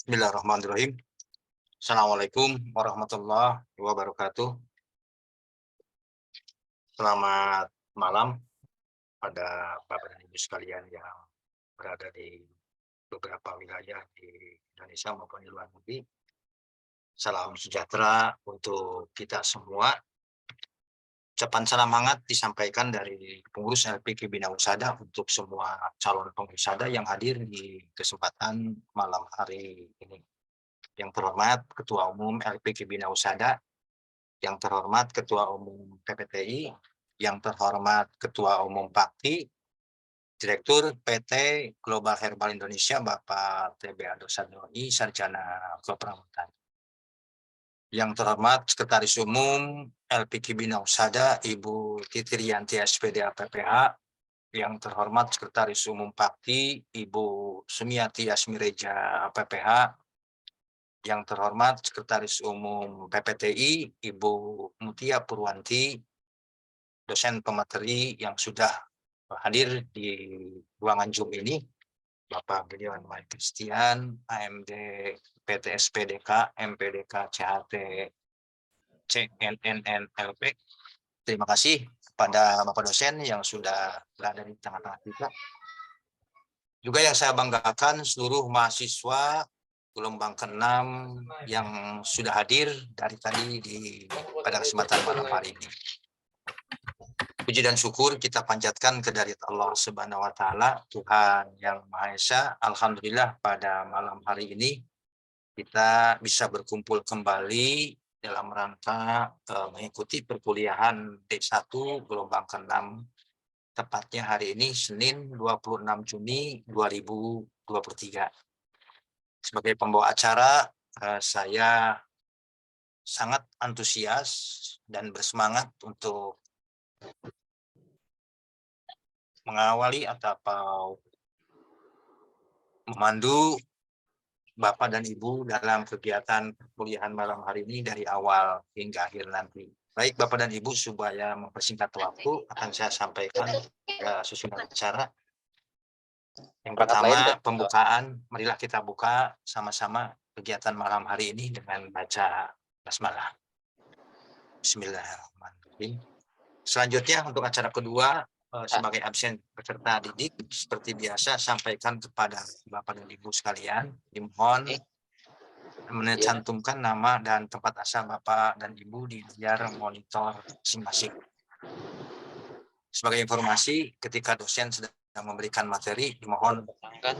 Bismillahirrahmanirrahim. Assalamualaikum warahmatullahi wabarakatuh. Selamat malam pada Bapak dan Ibu sekalian yang berada di beberapa wilayah di Indonesia maupun di luar negeri. Salam sejahtera untuk kita semua. Ucapan salam hangat disampaikan dari pengurus LPK Bina Usada untuk semua calon pengurus Usada yang hadir di kesempatan malam hari ini. Yang terhormat Ketua Umum LPK Bina Usada, yang terhormat Ketua Umum PPTI, yang terhormat Ketua Umum PAKTI, Direktur PT Global Herbal Indonesia Bapak TB Ado Sadoni, Sarjana Keperawatan. Yang terhormat Sekretaris Umum LPK Bina Usada Ibu Titi Rianti SPD APPH, yang terhormat Sekretaris Umum PAKTI Ibu Sumiati Asmireja APPH, yang terhormat Sekretaris Umum PPTI Ibu Mutia Purwanti, dosen pemateri yang sudah hadir di ruangan Zoom ini, Bapak Gideon Mike Christian, AMD PTSPDK, MPDK, CHT, CNNNLP. Terima kasih kepada Bapak dosen yang sudah berada di tengah-tengah kita. Juga yang saya banggakan seluruh mahasiswa gelombang ke-6 yang sudah hadir dari tadi pada kesempatan malam hari ini. Puji dan syukur kita panjatkan kehadirat Allah Subhanahu wa taala, Tuhan yang Maha Esa. Alhamdulillah pada malam hari ini kita bisa berkumpul kembali dalam rangka mengikuti perkuliahan D1 gelombang ke-6, tepatnya hari ini Senin 26 Juni 2023. Sebagai pembawa acara, saya sangat antusias dan bersemangat untuk mengawali atau memandu Bapak dan Ibu dalam kegiatan perkuliahan malam hari ini dari awal hingga akhir nanti. Baik Bapak dan Ibu, supaya mempersingkat waktu akan saya sampaikan susunan acara. Yang pertama, pembukaan. Marilah kita buka sama-sama kegiatan malam hari ini dengan baca basmalah. Bismillahirrahmanirrahim. Selanjutnya untuk acara kedua, sebagai absen peserta didik, seperti biasa sampaikan kepada Bapak dan Ibu sekalian, dimohon mencantumkan nama dan tempat asal Bapak dan Ibu di layar monitor masing-masing. Sebagai informasi, ketika dosen sedang memberikan materi, dimohon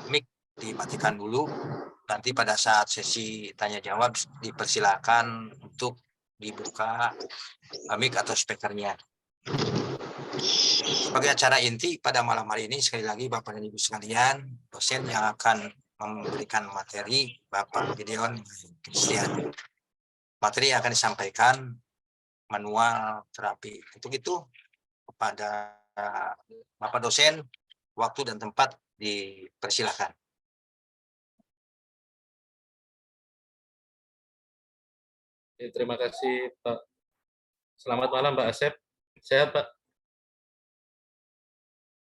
mic dimatikan dulu. Nanti pada saat sesi tanya jawab dipersilakan untuk dibuka mic atau speakernya. Sebagai acara inti pada malam hari ini, sekali lagi Bapak dan Ibu sekalian, dosen yang akan memberikan materi Bapak Gideon Christian. Materi yang akan disampaikan manual terapi. Untuk itu kepada Bapak dosen, waktu dan tempat dipersilakan. Terima kasih Pak. Selamat malam Pak Asep. Sehat Pak?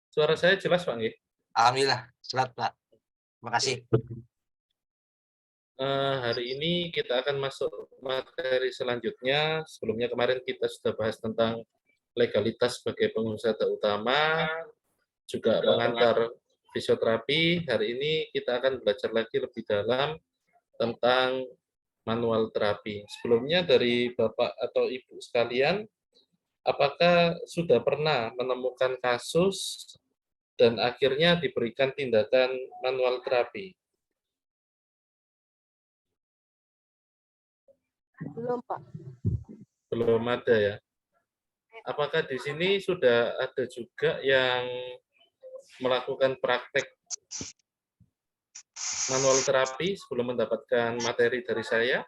Suara saya jelas Pak nggih? Alhamdulillah, selamat Pak. Terima kasih. Hari ini kita akan masuk materi selanjutnya. Sebelumnya kemarin kita sudah bahas tentang legalitas sebagai pengusaha utama, juga pengantar fisioterapi. Hari ini kita akan belajar lagi lebih dalam tentang manual terapi. Sebelumnya dari Bapak atau Ibu sekalian, apakah sudah pernah menemukan kasus dan akhirnya diberikan tindakan manual terapi? Belum, Pak. Belum ada ya. Apakah di sini sudah ada juga yang melakukan praktek manual terapi sebelum mendapatkan materi dari saya?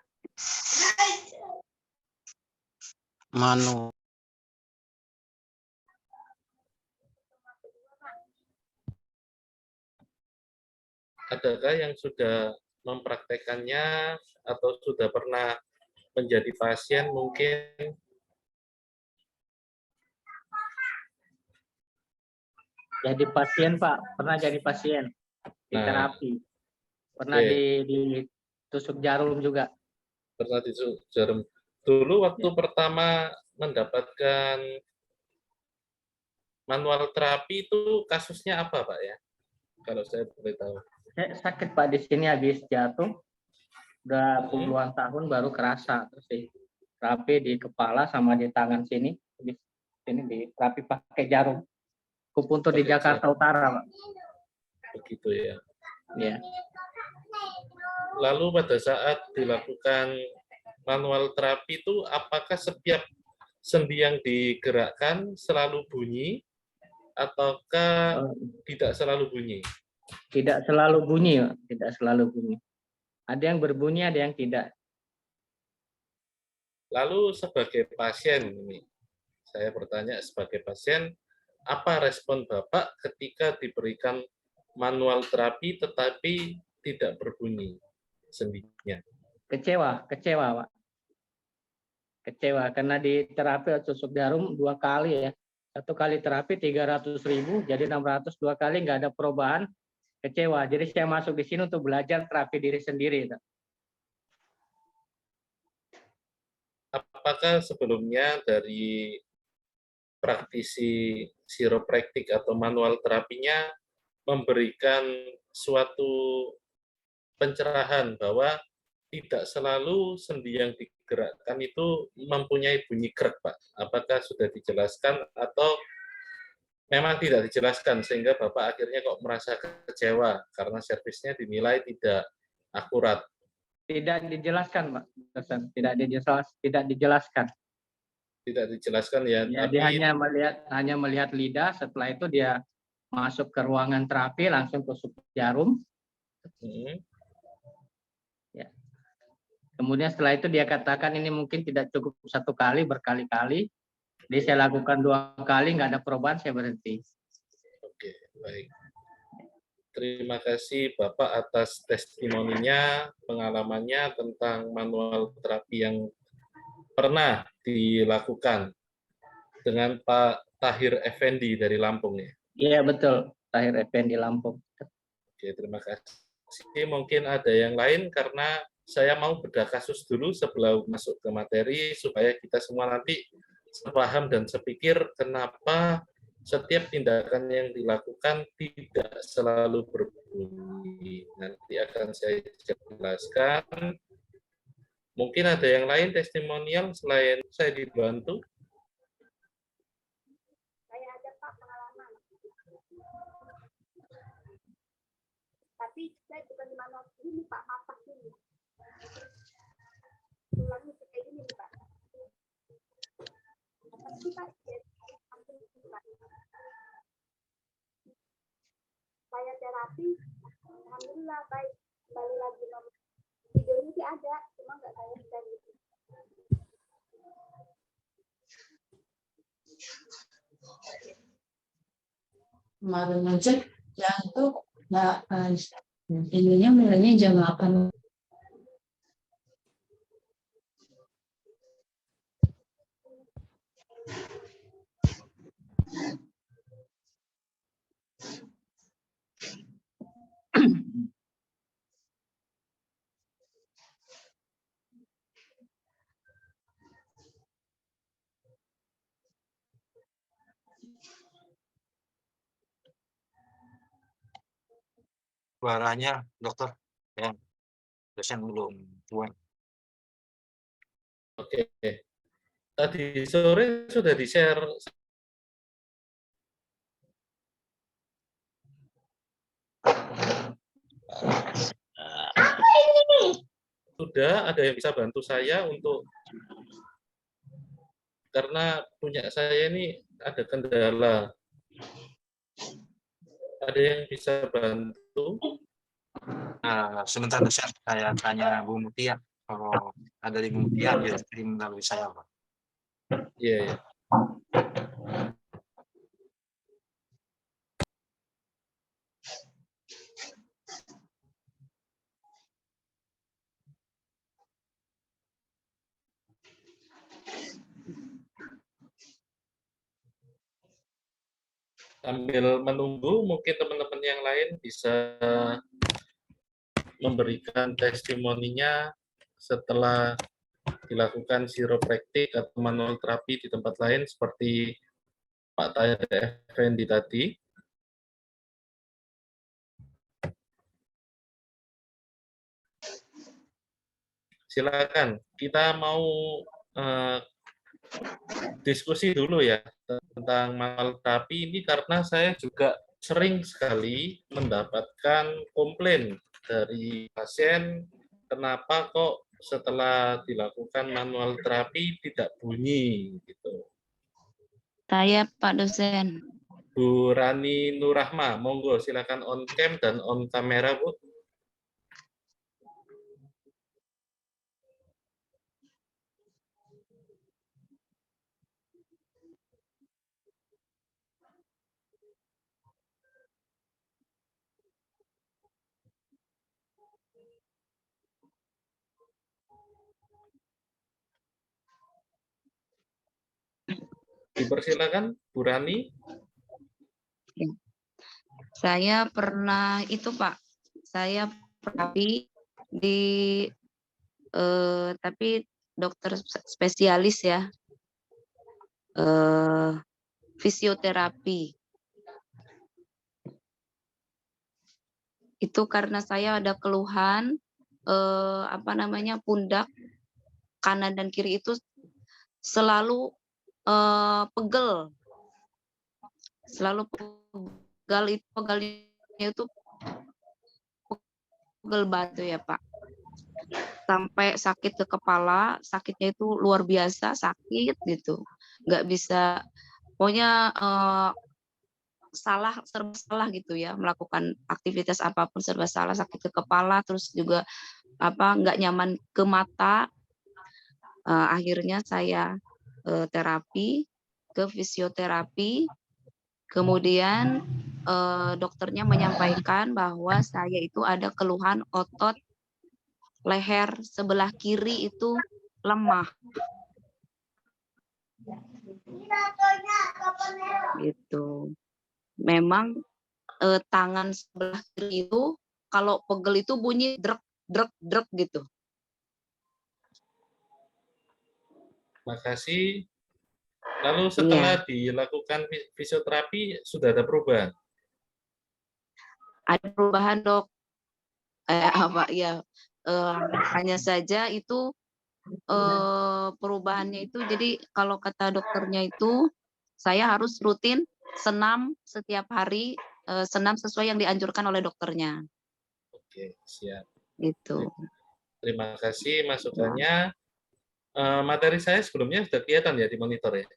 Adakah yang sudah mempraktekannya atau sudah pernah menjadi pasien mungkin? Jadi pasien Pak, pernah jadi pasien di terapi. Pernah di tusuk jarum juga. Pernah ditusuk jarum. Dulu waktu pertama mendapatkan manual terapi itu kasusnya apa, Pak ya? Kalau saya boleh tahu. Saya sakit Pak di sini habis jatuh, udah puluhan tahun baru kerasa. Terus terapi di kepala sama di tangan sini, di sini diterapi pakai jarum. Kupuntur di Jakarta Utara, Pak. Begitu ya. Ya. Lalu pada saat dilakukan manual terapi itu, apakah setiap sendi yang digerakkan selalu bunyi, ataukah tidak selalu bunyi? Tidak selalu bunyi, Pak. Tidak selalu bunyi. Ada yang berbunyi, ada yang tidak. Lalu sebagai pasien ini, saya bertanya sebagai pasien, apa respon Bapak ketika diberikan manual terapi tetapi tidak berbunyi sendinya? Kecewa, Pak. Kecewa karena di terapi tusuk jarum 2 kali ya. 1 kali terapi 300.000, jadi 600, 2 kali nggak ada perubahan. Kecewa. Jadi saya masuk di sini untuk belajar terapi diri sendiri. Apakah sebelumnya dari praktisi chiropraktik atau manual terapinya memberikan suatu pencerahan bahwa tidak selalu sendi yang digerakkan itu mempunyai bunyi krek, Pak? Apakah sudah dijelaskan atau memang tidak dijelaskan sehingga Bapak akhirnya kok merasa kecewa karena servisnya dinilai tidak akurat? Tidak dijelaskan, Pak. Tidak dijelaskan. Tidak dijelaskan ya, Ya, tapi dia hanya melihat lidah. Setelah itu dia masuk ke ruangan terapi, langsung tusuk jarum. Ya. Kemudian setelah itu dia katakan ini mungkin tidak cukup 1 kali, berkali-kali. Jadi saya lakukan 2 kali, nggak ada perubahan, saya berhenti. Oke, baik. Terima kasih Bapak atas testimoninya, pengalamannya tentang manual terapi yang pernah dilakukan dengan Pak Tahir Effendi dari Lampung ya. Iya betul, Tahir Effendi Lampung. Oke, terima kasih. Mungkin ada yang lain karena saya mau bedah kasus dulu sebelum masuk ke materi supaya kita semua nanti sepaham dan sepikir kenapa setiap tindakan yang dilakukan tidak selalu berbunyi. Nanti akan saya jelaskan. Mungkin ada yang lain testimonial selain saya dibantu. Saya ada Pak pengalaman. Tapi saya bukan di manual ini Pak, patah ini. Tulangnya kayak gini Pak. Tapi Pak, saya terapi, alhamdulillah baik. Kembali lagi nomor videonya sih ada, cuma nggak saya bisa gitu. Kemarin aja jantung nggak ininya mulainya jam 8. Suaranya dokter ya, dosen belum puan. Oke. Tadi sore sudah di-share. Sudah ada yang bisa bantu saya untuk, karena punya saya ini ada kendala. Ada yang bisa bantu? Sebentar dosen, saya tanya Bu Mutia. Kalau ada di Bu Mutia, dia kirim melalui saya, Pak. Iya, ya. Sambil menunggu, mungkin teman-teman yang lain bisa memberikan testimoninya setelah dilakukan chiropraktik atau manual terapi di tempat lain seperti Pak Tahir Effendi tadi. Silakan, kita mau diskusi dulu ya tentang manual terapi ini karena saya juga sering sekali mendapatkan komplain dari pasien kenapa kok setelah dilakukan manual terapi tidak bunyi gitu. Saya Pak dosen. Bu Rani Nurrahma, monggo silakan on cam dan on kamera Bu. Dipersilakan Bu Rani. Saya pernah itu Pak, saya terapi di tapi dokter spesialis ya, fisioterapi. Itu karena saya ada keluhan pundak kanan dan kiri itu selalu pegel, selalu pegalnya itu pegel batu ya Pak, sampai sakit ke kepala, sakitnya itu luar biasa sakit gitu, nggak bisa, pokoknya serba salah gitu ya, melakukan aktivitas apapun serba salah, sakit ke kepala, terus juga nggak nyaman ke mata. Akhirnya saya terapi ke fisioterapi, kemudian dokternya menyampaikan bahwa saya itu ada keluhan otot leher sebelah kiri itu lemah. Gitu. Memang tangan sebelah kiri itu kalau pegel itu bunyi drek drek drek gitu. Makasih. Lalu setelah dilakukan fisioterapi sudah ada perubahan? Ada perubahan Dok. Hanya saja itu perubahannya itu, jadi kalau kata dokternya itu saya harus rutin senam setiap hari, senam sesuai yang dianjurkan oleh dokternya. Oke, siap. Gitu. Terima kasih masukannya. Materi saya sebelumnya sudah kelihatan ya di monitor ya?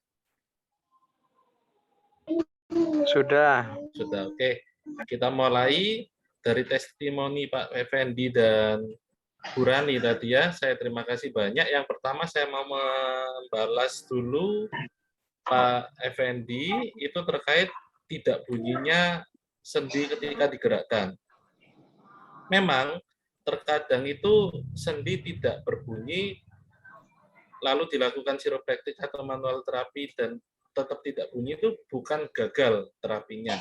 Sudah. Sudah, oke. Kita mulai dari testimoni Pak Effendi dan Bu Rani tadi ya. Saya terima kasih banyak. Yang pertama saya mau membalas dulu Pak Effendi itu terkait tidak bunyinya sendi ketika digerakkan. Memang terkadang itu sendi tidak berbunyi lalu dilakukan chiropraktik atau manual terapi dan tetap tidak bunyi itu bukan gagal terapinya.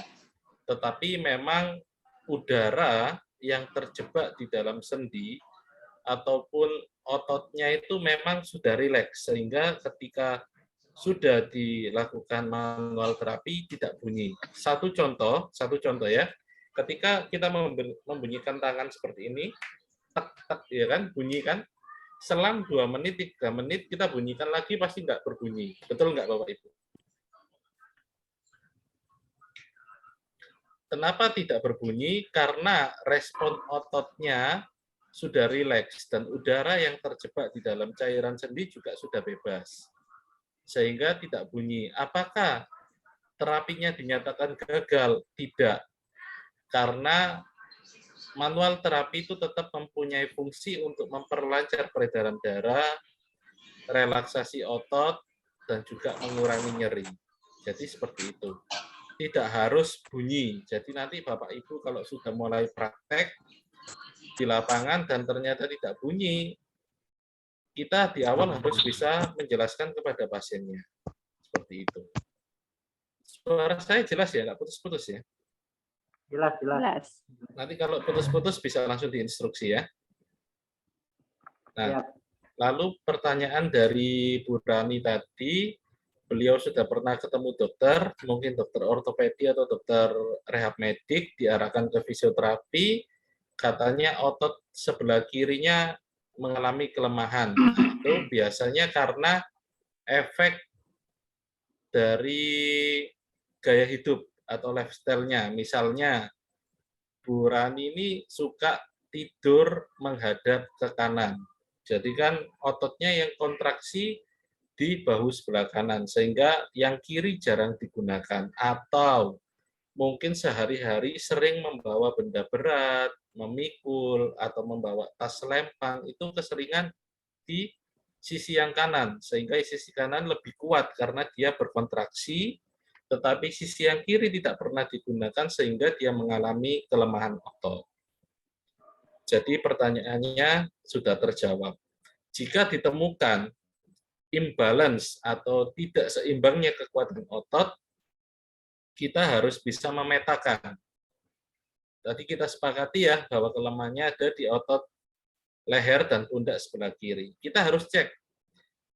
Tetapi memang udara yang terjebak di dalam sendi ataupun ototnya itu memang sudah rileks sehingga ketika sudah dilakukan manual terapi tidak bunyi. Satu contoh ya, ketika kita membunyikan tangan seperti ini, tek tek ya kan, bunyi kan, selang 2 menit 3 menit kita bunyikan lagi pasti nggak berbunyi. Betul nggak Bapak Ibu? Kenapa tidak berbunyi? Karena respon ototnya sudah rileks dan udara yang terjebak di dalam cairan sendi juga sudah bebas. Sehingga tidak bunyi. Apakah terapinya dinyatakan gagal? Tidak. Karena manual terapi itu tetap mempunyai fungsi untuk memperlancar peredaran darah, relaksasi otot, dan juga mengurangi nyeri. Jadi seperti itu. Tidak harus bunyi. Jadi nanti Bapak Ibu kalau sudah mulai praktek di lapangan dan ternyata tidak bunyi, kita di awal harus bisa menjelaskan kepada pasiennya. Seperti itu. Suara saya jelas ya, nggak putus-putus ya? Jelas, jelas. Jelas. Nanti kalau putus-putus bisa langsung diinstruksi ya. Nah, Siap. lalu pertanyaan dari Bu Rani tadi, beliau sudah pernah ketemu dokter, mungkin dokter ortopedi atau dokter rehab medik, diarahkan ke fisioterapi, katanya otot sebelah kirinya mengalami kelemahan. Itu biasanya karena efek dari gaya hidup atau lifestyle-nya. Misalnya, Bu Rani ini suka tidur menghadap ke kanan. Jadi kan ototnya yang kontraksi di bahu sebelah kanan, sehingga yang kiri jarang digunakan. Atau mungkin sehari-hari sering membawa benda berat, memikul, atau membawa tas lempang, itu keseringan di sisi yang kanan, sehingga sisi kanan lebih kuat karena dia berkontraksi, tetapi sisi yang kiri tidak pernah digunakan sehingga dia mengalami kelemahan otot. Jadi pertanyaannya sudah terjawab. Jika ditemukan imbalance atau tidak seimbangnya kekuatan otot, kita harus bisa memetakan. Tadi kita sepakati ya bahwa kelemahannya ada di otot leher dan pundak sebelah kiri. Kita harus cek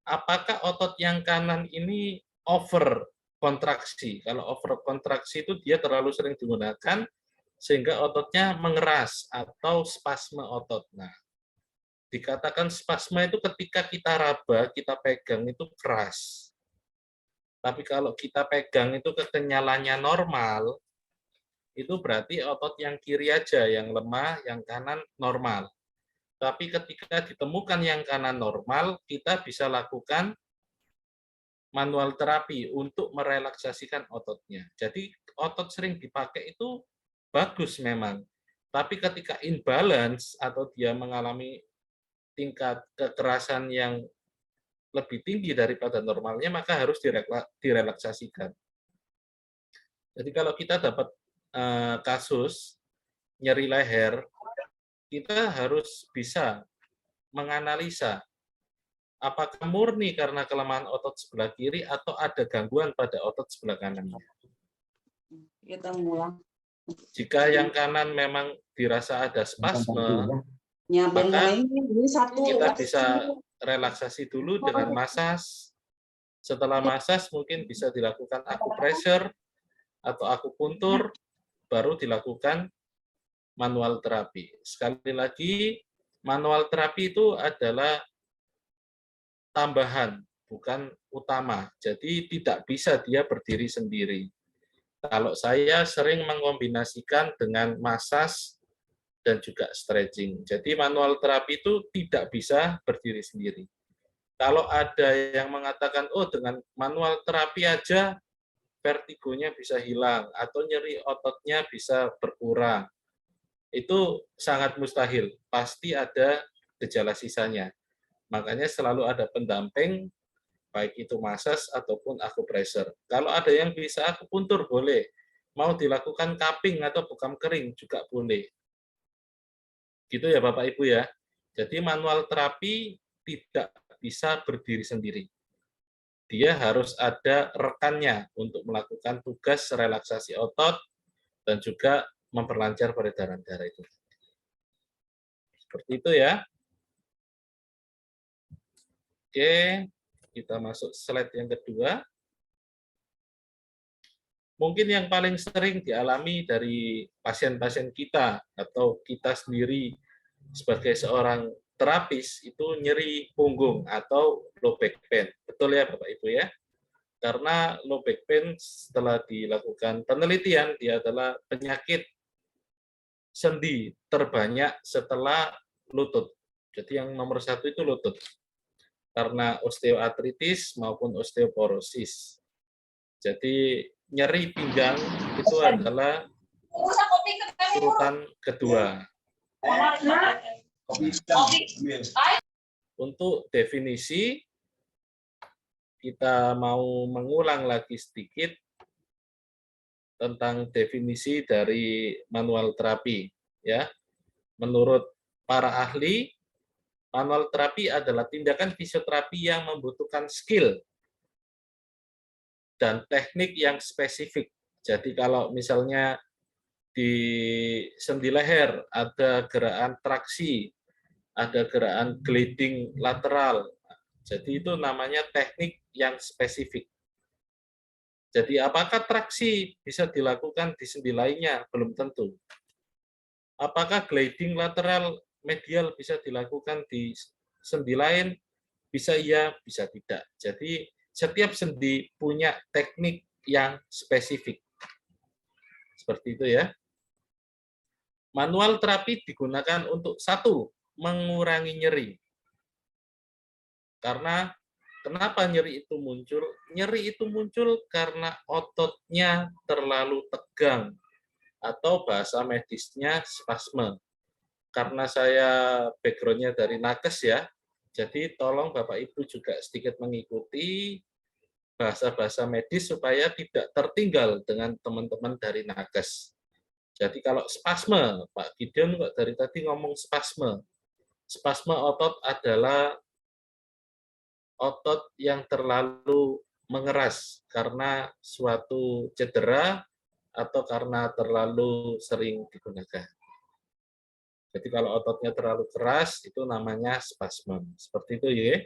apakah otot yang kanan ini over kontraksi. Kalau over kontraksi itu dia terlalu sering digunakan sehingga ototnya mengeras atau spasme otot. Nah, dikatakan spasme itu ketika kita raba, kita pegang itu keras. Tapi kalau kita pegang itu kekenyalannya normal, itu berarti otot yang kiri aja yang lemah, yang kanan normal. Tapi ketika ditemukan yang kanan normal, kita bisa lakukan manual terapi untuk merelaksasikan ototnya. Jadi otot sering dipakai itu bagus memang. Tapi ketika imbalance atau dia mengalami tingkat kekerasan yang lebih tinggi daripada normalnya, maka harus direlaksasikan. Jadi kalau kita dapat kasus nyeri leher, kita harus bisa menganalisa apakah murni karena kelemahan otot sebelah kiri atau ada gangguan pada otot sebelah kanan. Kita ngulang. Jika yang kanan memang dirasa ada spasme, maka kita bisa relaksasi dulu dengan masas. Setelah masas mungkin bisa dilakukan akupressure atau akupuntur, baru dilakukan manual terapi. Sekali lagi, manual terapi itu adalah tambahan, bukan utama. Jadi tidak bisa dia berdiri sendiri. Kalau saya sering mengkombinasikan dengan masas dan juga stretching. Jadi manual terapi itu tidak bisa berdiri sendiri. Kalau ada yang mengatakan, oh dengan manual terapi aja vertigonya bisa hilang atau nyeri ototnya bisa berkurang, itu sangat mustahil. Pasti ada gejala sisanya. Makanya selalu ada pendamping, baik itu masas ataupun akupressure. Kalau ada yang bisa akupuntur boleh. Mau dilakukan cupping atau bekam kering juga boleh. Gitu ya Bapak Ibu ya. Jadi manual terapi tidak bisa berdiri sendiri. Dia harus ada rekannya untuk melakukan tugas relaksasi otot dan juga memperlancar peredaran darah itu. Seperti itu ya. Oke, kita masuk slide yang kedua. Mungkin yang paling sering dialami dari pasien-pasien kita atau kita sendiri sebagai seorang terapis itu nyeri punggung atau low back pain. Betul ya Bapak Ibu ya? Karena low back pain setelah dilakukan penelitian, dia adalah penyakit sendi terbanyak setelah lutut. Jadi yang nomor satu itu lutut. Karena osteoartritis maupun osteoporosis. Jadi nyeri pinggang itu adalah urutan kedua. Untuk definisi, kita mau mengulang lagi sedikit tentang definisi dari manual terapi. Ya, menurut para ahli, manual terapi adalah tindakan fisioterapi yang membutuhkan skill dan teknik yang spesifik. Jadi kalau misalnya di sendi leher, ada gerakan traksi, ada gerakan gliding lateral. Jadi itu namanya teknik yang spesifik. Jadi apakah traksi bisa dilakukan di sendi lainnya? Belum tentu. Apakah gliding lateral medial bisa dilakukan di sendi lain? Bisa iya, bisa tidak. Jadi setiap sendi punya teknik yang spesifik. Seperti itu ya. Manual terapi digunakan untuk satu, mengurangi nyeri. Karena kenapa nyeri itu muncul? Nyeri itu muncul karena ototnya terlalu tegang atau bahasa medisnya spasme. Karena saya background-nya dari nakes ya, jadi tolong Bapak Ibu juga sedikit mengikuti bahasa-bahasa medis supaya tidak tertinggal dengan teman-teman dari nakes. Jadi kalau spasme, Pak Gideon kok dari tadi ngomong spasme. Spasme otot adalah otot yang terlalu mengeras karena suatu cedera atau karena terlalu sering digunakan. Jadi kalau ototnya terlalu keras itu namanya spasme. Seperti itu ya.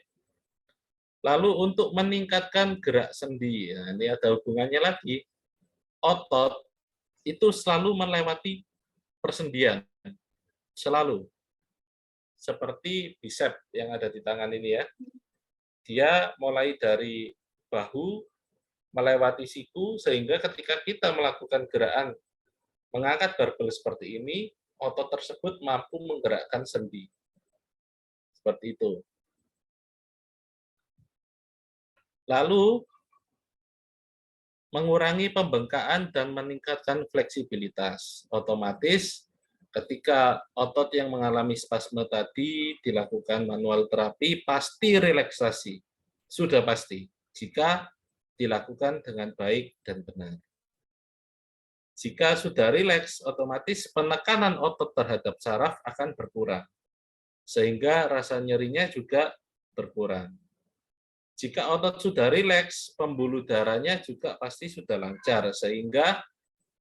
Lalu untuk meningkatkan gerak sendi, nah ini ada hubungannya lagi. Otot itu selalu melewati persendian, selalu. Seperti bicep yang ada di tangan ini ya. Dia mulai dari bahu, melewati siku, sehingga ketika kita melakukan gerakan mengangkat barbel seperti ini, otot tersebut mampu menggerakkan sendi. Seperti itu. Lalu, mengurangi pembengkakan dan meningkatkan fleksibilitas. Otomatis, ketika otot yang mengalami spasme tadi dilakukan manual terapi, pasti relaksasi. Sudah pasti, jika dilakukan dengan baik dan benar. Jika sudah rileks, otomatis penekanan otot terhadap saraf akan berkurang, sehingga rasa nyerinya juga berkurang. Jika otot sudah rileks, pembuluh darahnya juga pasti sudah lancar, sehingga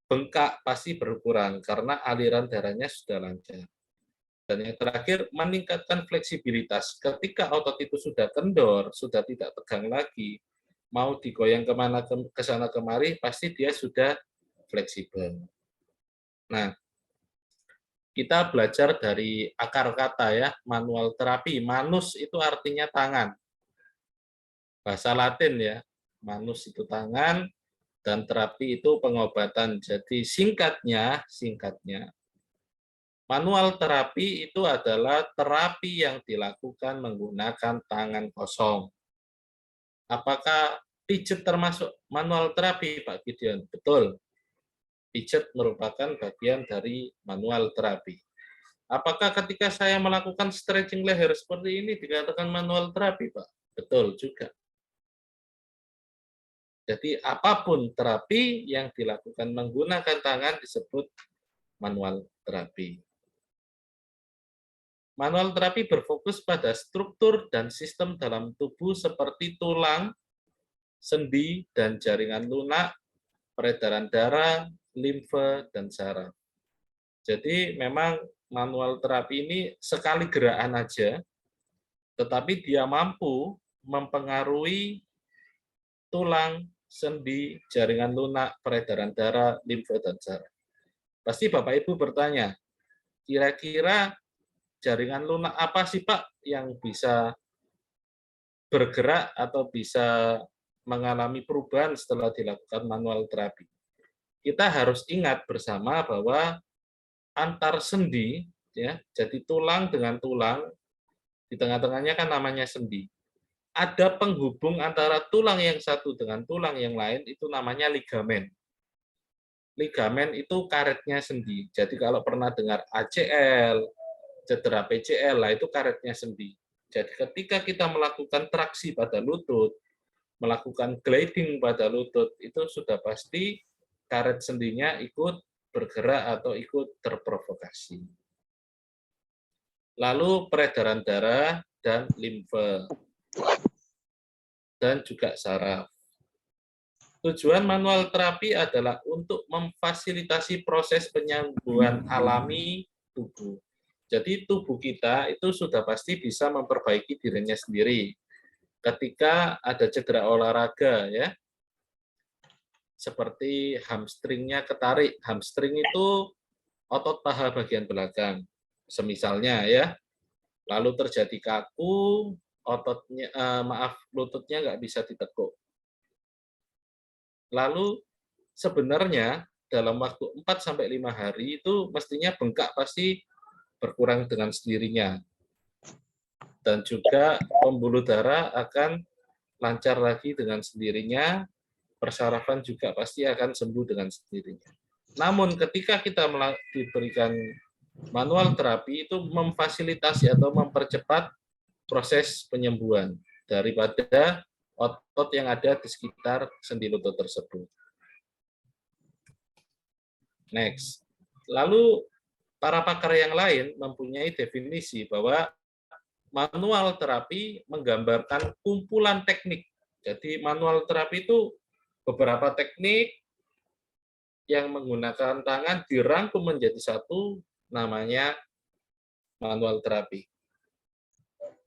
bengkak pasti berkurang karena aliran darahnya sudah lancar. Dan yang terakhir, meningkatkan fleksibilitas. Ketika otot itu sudah kendor, sudah tidak tegang lagi, mau digoyang kemana ke sana kemari, pasti dia sudah fleksibel. Nah, kita belajar dari akar kata ya, manual terapi. Manus itu artinya tangan. Bahasa Latin ya, manus itu tangan, dan terapi itu pengobatan. Jadi singkatnya, manual terapi itu adalah terapi yang dilakukan menggunakan tangan kosong. Apakah pijat termasuk manual terapi, Pak Gideon? Betul. Pijat merupakan bagian dari manual terapi. Apakah ketika saya melakukan stretching leher seperti ini dikatakan manual terapi, Pak? Betul juga. Jadi apapun terapi yang dilakukan menggunakan tangan disebut manual terapi. Manual terapi berfokus pada struktur dan sistem dalam tubuh seperti tulang, sendi, dan jaringan lunak, peredaran darah, limfe, dan saraf. Jadi memang manual terapi ini sekali gerakan aja, tetapi dia mampu mempengaruhi tulang, sendi, jaringan lunak, peredaran darah, limfe, dan saraf. Pasti Bapak Ibu bertanya, kira-kira jaringan lunak apa sih Pak yang bisa bergerak atau bisa mengalami perubahan setelah dilakukan manual terapi? Kita harus ingat bersama bahwa antar sendi, ya, jadi tulang dengan tulang, di tengah-tengahnya kan namanya sendi. Ada penghubung antara tulang yang satu dengan tulang yang lain, itu namanya ligamen. Ligamen itu karetnya sendi. Jadi kalau pernah dengar ACL, cedera PCL, lah itu karetnya sendi. Jadi ketika kita melakukan traksi pada lutut, melakukan gliding pada lutut, itu sudah pasti karet sendinya ikut bergerak atau ikut terprovokasi. Lalu peredaran darah dan limfe, dan juga saraf. Tujuan manual terapi adalah untuk memfasilitasi proses penyembuhan alami tubuh. Jadi tubuh kita itu sudah pasti bisa memperbaiki dirinya sendiri ketika ada cedera olahraga ya. Seperti hamstringnya ketarik. Hamstring itu otot paha bagian belakang. Semisalnya ya. Lalu terjadi kaku, ototnya lututnya nggak bisa ditekuk. Lalu sebenarnya dalam waktu 4-5 hari itu mestinya bengkak pasti berkurang dengan sendirinya. Dan juga pembuluh darah akan lancar lagi dengan sendirinya, persarafan juga pasti akan sembuh dengan sendirinya. Namun ketika kita diberikan manual terapi itu memfasilitasi atau mempercepat proses penyembuhan daripada otot yang ada di sekitar sendi lutut tersebut. Next. Lalu para pakar yang lain mempunyai definisi bahwa manual terapi menggambarkan kumpulan teknik. Jadi manual terapi itu beberapa teknik yang menggunakan tangan dirangkum menjadi satu, namanya manual terapi.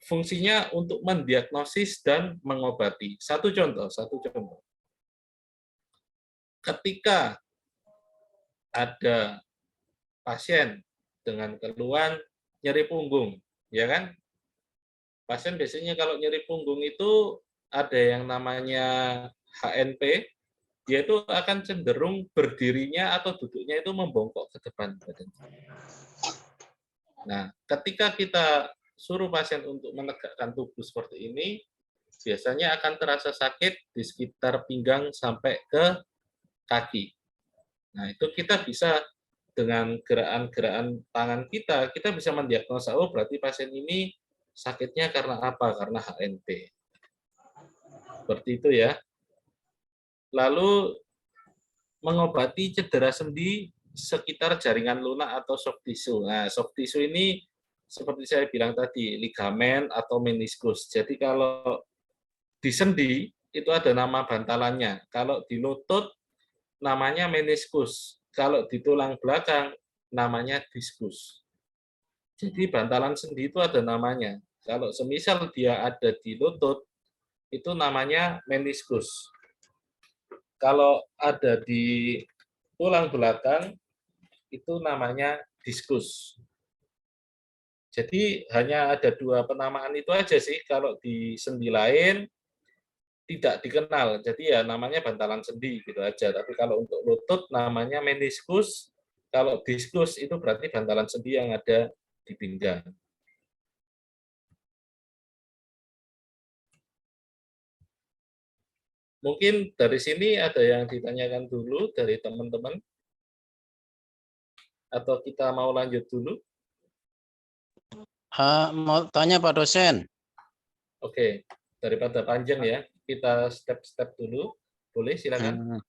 Fungsinya untuk mendiagnosis dan mengobati. Satu contoh. Ketika ada pasien dengan keluhan nyeri punggung, ya kan? Pasien biasanya kalau nyeri punggung itu ada yang namanya HNP, dia itu akan cenderung berdirinya atau duduknya itu membongkok ke depan badan. Nah, ketika kita suruh pasien untuk menegakkan tubuh seperti ini, biasanya akan terasa sakit di sekitar pinggang sampai ke kaki. Nah, itu kita bisa dengan gerakan-gerakan tangan kita bisa mendiagnosa, oh berarti pasien ini sakitnya karena apa? Karena HNP. Seperti itu ya. Lalu mengobati cedera sendi sekitar jaringan lunak atau soft tissue. Nah, soft tissue ini seperti saya bilang tadi, ligamen atau meniskus. Jadi kalau di sendi itu ada nama bantalannya. Kalau di lutut namanya meniskus. Kalau di tulang belakang namanya diskus. Jadi bantalan sendi itu ada namanya. Kalau semisal dia ada di lutut, itu namanya meniskus. Kalau ada di tulang belakang, itu namanya diskus. Jadi hanya ada dua penamaan itu aja sih. Kalau di sendi lain tidak dikenal. Jadi ya namanya bantalan sendi gitu aja. Tapi kalau untuk lutut namanya meniskus. Kalau diskus itu berarti bantalan sendi yang ada di pinggang. Mungkin dari sini ada yang ditanyakan dulu dari teman-teman? Atau kita mau lanjut dulu? Mau tanya Pak dosen. Oke, daripada panjang ya, kita step-step dulu. Boleh, silakan.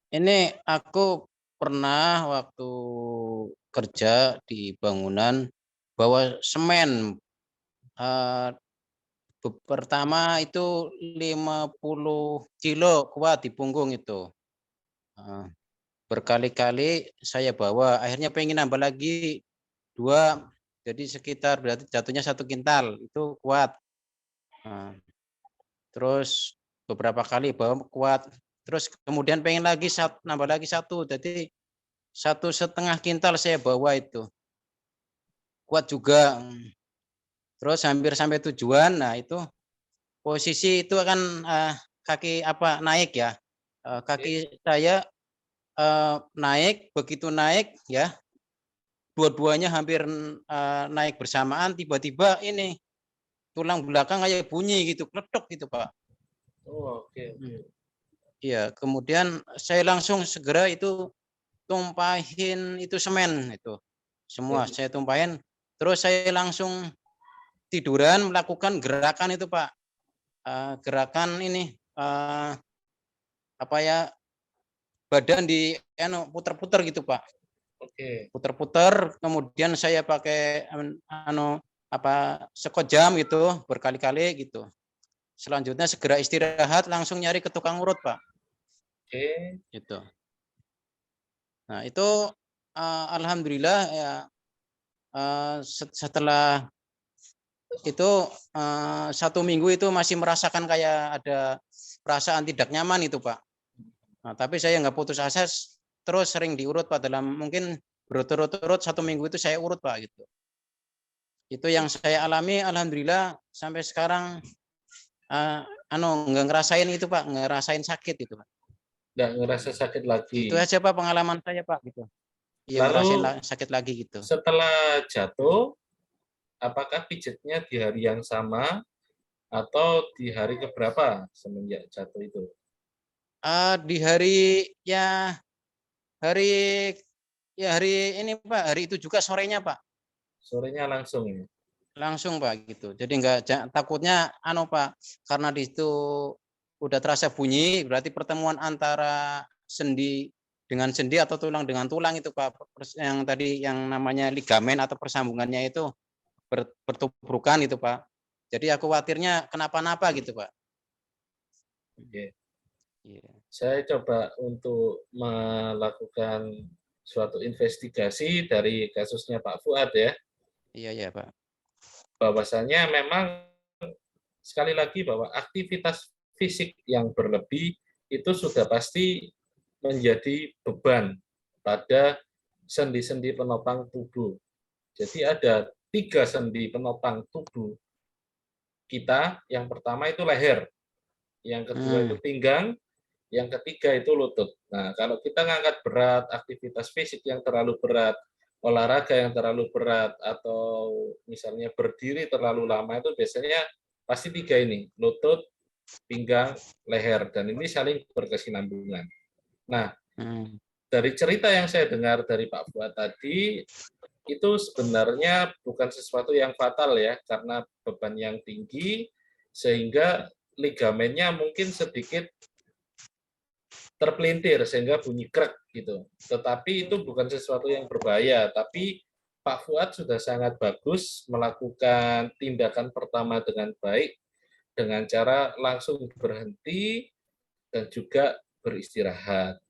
Ini aku pernah waktu kerja di bangunan bawa semen. Pertama itu 50 kilo kuat di punggung itu. Berkali-kali saya bawa, akhirnya pengen nambah lagi 2, jadi sekitar berarti jatuhnya 1 kintal, itu kuat. Terus beberapa kali bawa kuat, terus kemudian pengen lagi nambah lagi 1, jadi 1,5 kintal saya bawa itu, kuat juga. Terus hampir sampai tujuan, nah itu posisi itu akan kaki naik ya, kaki saya naik, begitu naik ya, dua-duanya hampir naik bersamaan, tiba-tiba ini tulang belakang kayak bunyi gitu, kletok gitu Pak. Oh, oke. Iya, kemudian saya langsung segera itu tumpahin itu semen itu, semua saya tumpahin, terus saya langsung tiduran melakukan gerakan itu Pak, gerakan ini badan di puter-puter gitu Pak. Oke. Puter-puter, kemudian saya pakai sekot jam gitu berkali-kali gitu. Selanjutnya segera istirahat, langsung nyari ke tukang urut Pak. Oke. Gitu. Nah, itu alhamdulillah ya setelah itu 1 minggu itu masih merasakan kayak ada perasaan tidak nyaman itu, Pak. Nah, tapi saya nggak putus asa, terus sering diurut, Pak. Dalam mungkin berturut-turut 1 minggu itu saya urut, Pak, gitu. Itu yang saya alami, alhamdulillah sampai sekarang nggak ngerasain itu, Pak, nggak ngerasain sakit itu, Pak. Nggak ngerasa sakit lagi. Itu aja, Pak, pengalaman saya, Pak, gitu. Iya, ngerasain Lalu sakit lagi gitu. setelah jatuh, apakah pijatnya di hari yang sama atau di hari keberapa semenjak jatuh itu? Di hari hari hari ini, Pak, hari itu juga sorenya, Pak. Sorenya langsung ya? Langsung, Pak, gitu. Jadi takutnya Pak, karena di situ udah terasa bunyi, berarti pertemuan antara sendi dengan sendi atau tulang dengan tulang itu, Pak. Yang tadi yang namanya ligamen atau persambungannya itu bertubrukan itu, Pak. Jadi aku khawatirnya kenapa-napa gitu, Pak. Oke. Iya. Saya coba untuk melakukan suatu investigasi dari kasusnya Pak Fuad ya. Iya, Pak. Bahwasanya memang sekali lagi bahwa aktivitas fisik yang berlebih itu sudah pasti menjadi beban pada sendi-sendi penopang tubuh. Jadi ada 3 sendi penopang tubuh kita. Yang pertama itu leher, yang kedua itu pinggang, yang ketiga itu lutut. Nah, kalau kita ngangkat berat, aktivitas fisik yang terlalu berat, olahraga yang terlalu berat, atau misalnya berdiri terlalu lama, itu biasanya pasti 3 ini, lutut, pinggang, leher, dan ini saling berkesinambungan. Nah, dari cerita yang saya dengar dari Pak Fuad tadi, itu sebenarnya bukan sesuatu yang fatal ya, karena beban yang tinggi, sehingga ligamennya mungkin sedikit terpelintir sehingga bunyi krek gitu. Tetapi itu bukan sesuatu yang berbahaya, tapi Pak Fuad sudah sangat bagus melakukan tindakan pertama dengan baik, dengan cara langsung berhenti dan juga beristirahat.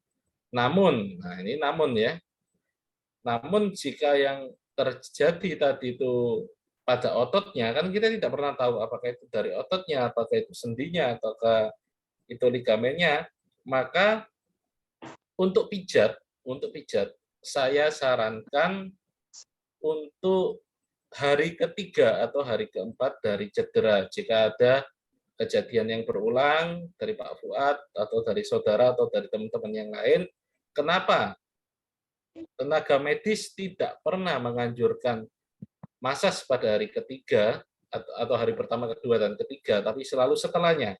Namun, nah ini namun ya, namun jika yang terjadi tadi itu pada ototnya, kan kita tidak pernah tahu apakah itu dari ototnya, apakah itu sendinya, ataukah itu ligamennya, maka untuk pijat, saya sarankan untuk hari ketiga atau hari keempat dari cedera. Jika ada kejadian yang berulang dari Pak Fuad atau dari saudara atau dari teman-teman yang lain, kenapa tenaga medis tidak pernah menganjurkan masas pada hari ketiga atau hari pertama, kedua, dan ketiga, tapi selalu setelahnya?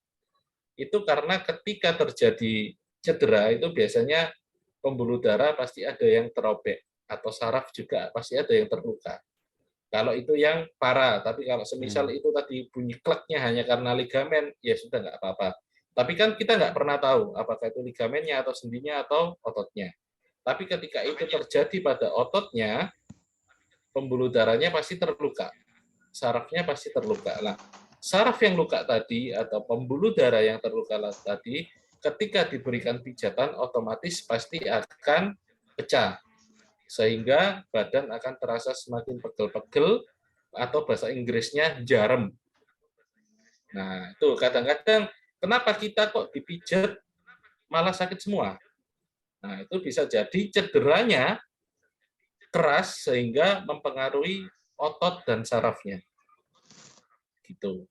Itu karena ketika terjadi cedera itu biasanya pembuluh darah pasti ada yang terobek atau saraf juga pasti ada yang terluka. Kalau itu yang parah, tapi kalau semisal itu tadi bunyi kleknya hanya karena ligamen, ya sudah nggak apa-apa. Tapi kan kita nggak pernah tahu apakah itu ligamennya atau sendinya atau ototnya. Tapi ketika itu terjadi pada ototnya, pembuluh darahnya pasti terluka, sarafnya pasti terluka. Nah, saraf yang luka tadi atau pembuluh darah yang terluka tadi, ketika diberikan pijatan otomatis pasti akan pecah, sehingga badan akan terasa semakin pegel-pegel atau bahasa Inggrisnya jarem. Nah, itu kadang-kadang kenapa kita kok dipijat malah sakit semua? Nah, itu bisa jadi cederanya keras sehingga mempengaruhi otot dan sarafnya. Gitu.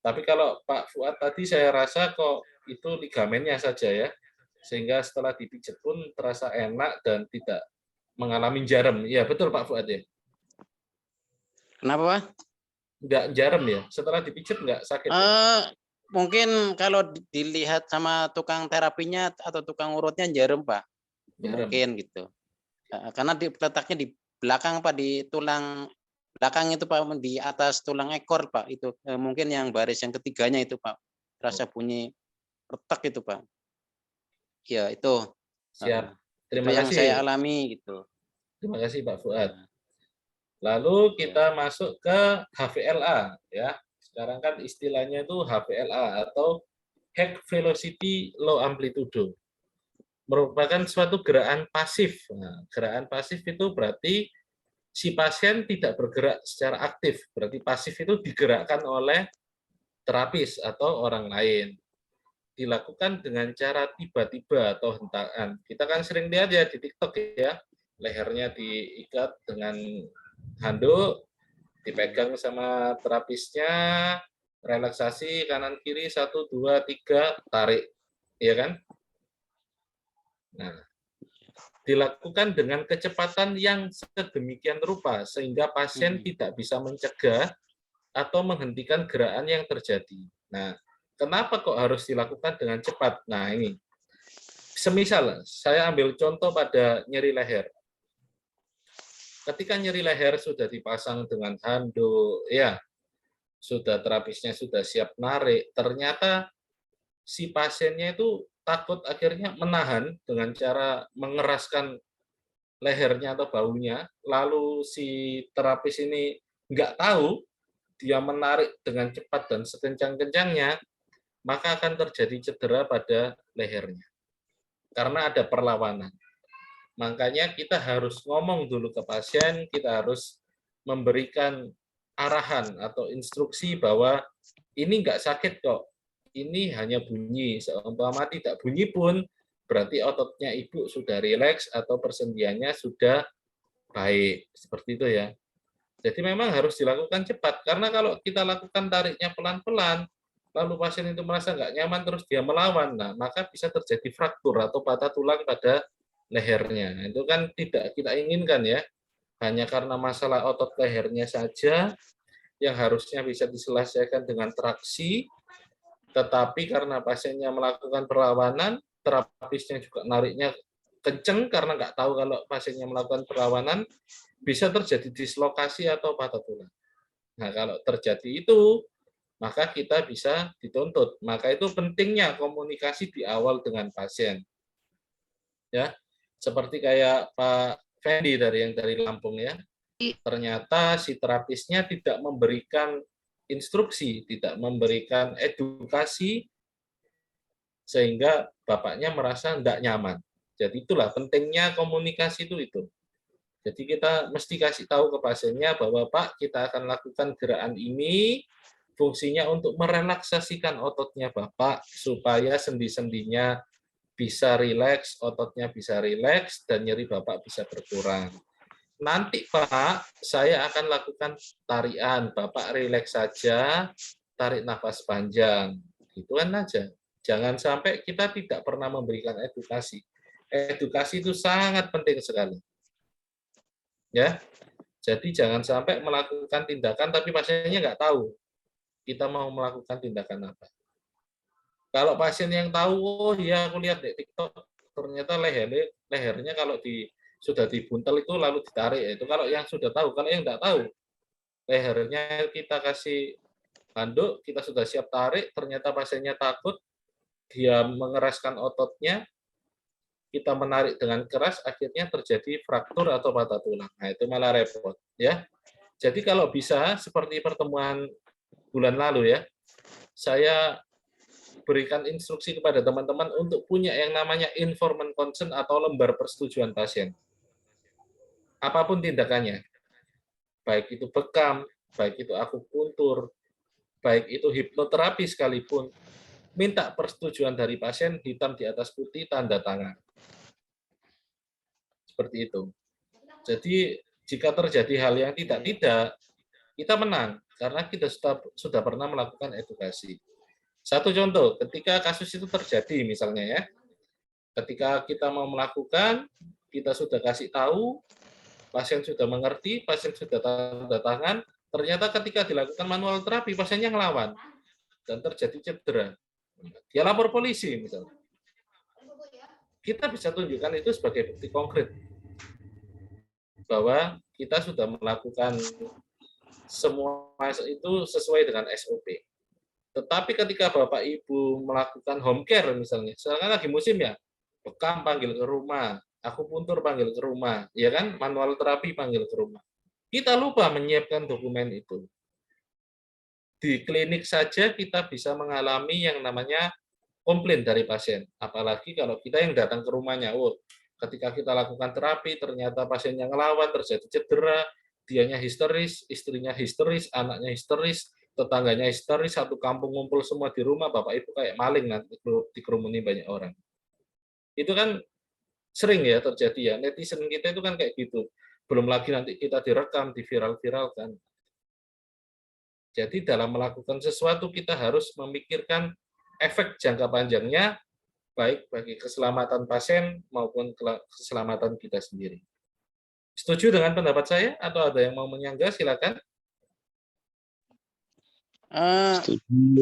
Tapi kalau Pak Fuad tadi saya rasa kok itu ligamennya saja ya, sehingga setelah dipijat pun terasa enak dan tidak mengalami jarem. Iya betul Pak Fuad ya? Kenapa, Pak? Nggak jarem ya? Setelah dipijat nggak sakit ya? Mungkin kalau dilihat sama tukang terapinya atau tukang urutnya jarem, Pak. Jarem. Mungkin gitu. Karena letaknya di belakang, Pak, di tulang belakang itu, Pak, di atas tulang ekor, Pak. Itu mungkin yang baris yang ketiganya itu, Pak. Rasa bunyi retak itu, Pak. Ya, itu. Siap. Terima itu yang kasih. saya alami gitu. Terima kasih Pak Fuad. Lalu kita masuk ke HVLA ya. Sekarang kan istilahnya itu HVLA atau High Velocity Low Amplitude. merupakan suatu gerakan pasif. Nah, gerakan pasif itu berarti si pasien tidak bergerak secara aktif, berarti pasif itu digerakkan oleh terapis atau orang lain. Dilakukan dengan cara tiba-tiba atau hentakan. Kita kan sering lihat ya di TikTok ya, lehernya diikat dengan handuk, dipegang sama terapisnya, relaksasi kanan kiri 1 2 3 tarik, ya kan? Nah, dilakukan dengan kecepatan yang sedemikian rupa sehingga pasien tidak bisa mencegah atau menghentikan gerakan yang terjadi. Nah, kenapa kok harus dilakukan dengan cepat? Nah, ini. Semisal saya ambil contoh pada nyeri leher. Ketika nyeri leher sudah dipasang dengan handuk, ya, sudah terapisnya sudah siap narik, ternyata si pasiennya itu takut akhirnya menahan dengan cara mengeraskan lehernya atau baunya, lalu si terapis ini nggak tahu, dia menarik dengan cepat dan sekencang-kencangnya, maka akan terjadi cedera pada lehernya. Karena ada perlawanan. Makanya kita harus ngomong dulu ke pasien, kita harus memberikan arahan atau instruksi bahwa ini nggak sakit kok, ini hanya bunyi. Seumpama tidak bunyi pun, berarti ototnya ibu sudah rileks atau persendiannya sudah baik. Seperti itu ya. Jadi memang harus dilakukan cepat, karena kalau kita lakukan tariknya pelan-pelan, lalu pasien itu merasa nggak nyaman terus dia melawan, nah maka bisa terjadi fraktur atau patah tulang pada lehernya. Itu kan tidak kita inginkan ya. Hanya karena masalah otot lehernya saja yang harusnya bisa diselesaikan dengan traksi, tetapi karena pasiennya melakukan perlawanan, terapisnya juga nariknya kenceng karena nggak tahu kalau pasiennya melakukan perlawanan, bisa terjadi dislokasi atau patah tulang. Nah, kalau terjadi itu, maka kita bisa dituntut. Maka itu pentingnya komunikasi di awal dengan pasien. Ya, seperti kayak Pak Fendi dari Lampung ya. Ternyata si terapisnya tidak memberikan instruksi, tidak memberikan edukasi, sehingga bapaknya merasa tidak nyaman. Jadi itulah pentingnya komunikasi itu. Jadi kita mesti kasih tahu ke pasiennya bahwa Pak, kita akan lakukan gerakan ini, fungsinya untuk merelaksasikan ototnya Bapak, supaya sendi-sendinya bisa rileks, ototnya bisa rileks, dan nyeri Bapak bisa berkurang. Nanti Pak, saya akan lakukan tarian, Bapak rileks saja, tarik nafas panjang. Gitu kan aja. Jangan sampai kita tidak pernah memberikan edukasi. Edukasi itu sangat penting sekali. Ya, jadi jangan sampai melakukan tindakan tapi pasiennya nggak tahu kita mau melakukan tindakan apa. Kalau pasien yang tahu, oh ya aku lihat di TikTok, ternyata lehernya kalau sudah dibuntel itu lalu ditarik. Itu kalau yang sudah tahu. Kalau yang nggak tahu, lehernya kita kasih handuk, kita sudah siap tarik, ternyata pasiennya takut, dia mengeraskan ototnya, kita menarik dengan keras, akhirnya terjadi fraktur atau patah tulang. Nah, itu malah repot. Ya. Jadi kalau bisa, seperti pertemuan bulan lalu ya, saya berikan instruksi kepada teman-teman untuk punya yang namanya informed consent atau lembar persetujuan pasien. Apapun tindakannya, baik itu bekam, baik itu akupuntur, baik itu hipnoterapi sekalipun, minta persetujuan dari pasien, hitam di atas putih, tanda tangan. Seperti itu. Jadi jika terjadi hal yang tidak, kita menang karena kita sudah pernah melakukan edukasi. Satu contoh, ketika kasus itu terjadi misalnya ya, ketika kita mau melakukan, kita sudah kasih tahu, pasien sudah mengerti, pasien sudah tanda tangan, ternyata ketika dilakukan manual terapi, pasiennya ngelawan dan terjadi cedera. Dia lapor polisi misalnya. Kita bisa tunjukkan itu sebagai bukti konkret bahwa kita sudah melakukan semua itu sesuai dengan SOP. Tetapi ketika Bapak Ibu melakukan home care misalnya, sekarang lagi musim ya, bekam panggil ke rumah, akupuntur panggil ke rumah, ya kan, manual terapi panggil ke rumah. Kita lupa menyiapkan dokumen itu. Di klinik saja kita bisa mengalami yang namanya komplain dari pasien. Apalagi kalau kita yang datang ke rumahnya, ketika kita lakukan terapi, ternyata pasiennya ngelawan, terjadi cedera, dianya histeris, istrinya histeris, anaknya histeris, tetangganya histeris, satu kampung ngumpul semua di rumah, Bapak Ibu kayak maling nanti dikerumuni banyak orang. Itu kan sering ya terjadi ya, netizen kita itu kan kayak gitu. Belum lagi nanti kita direkam, diviral-viralkan. Jadi dalam melakukan sesuatu kita harus memikirkan efek jangka panjangnya, baik bagi keselamatan pasien maupun keselamatan kita sendiri. Setuju dengan pendapat saya atau ada yang mau menyanggah? Silakan.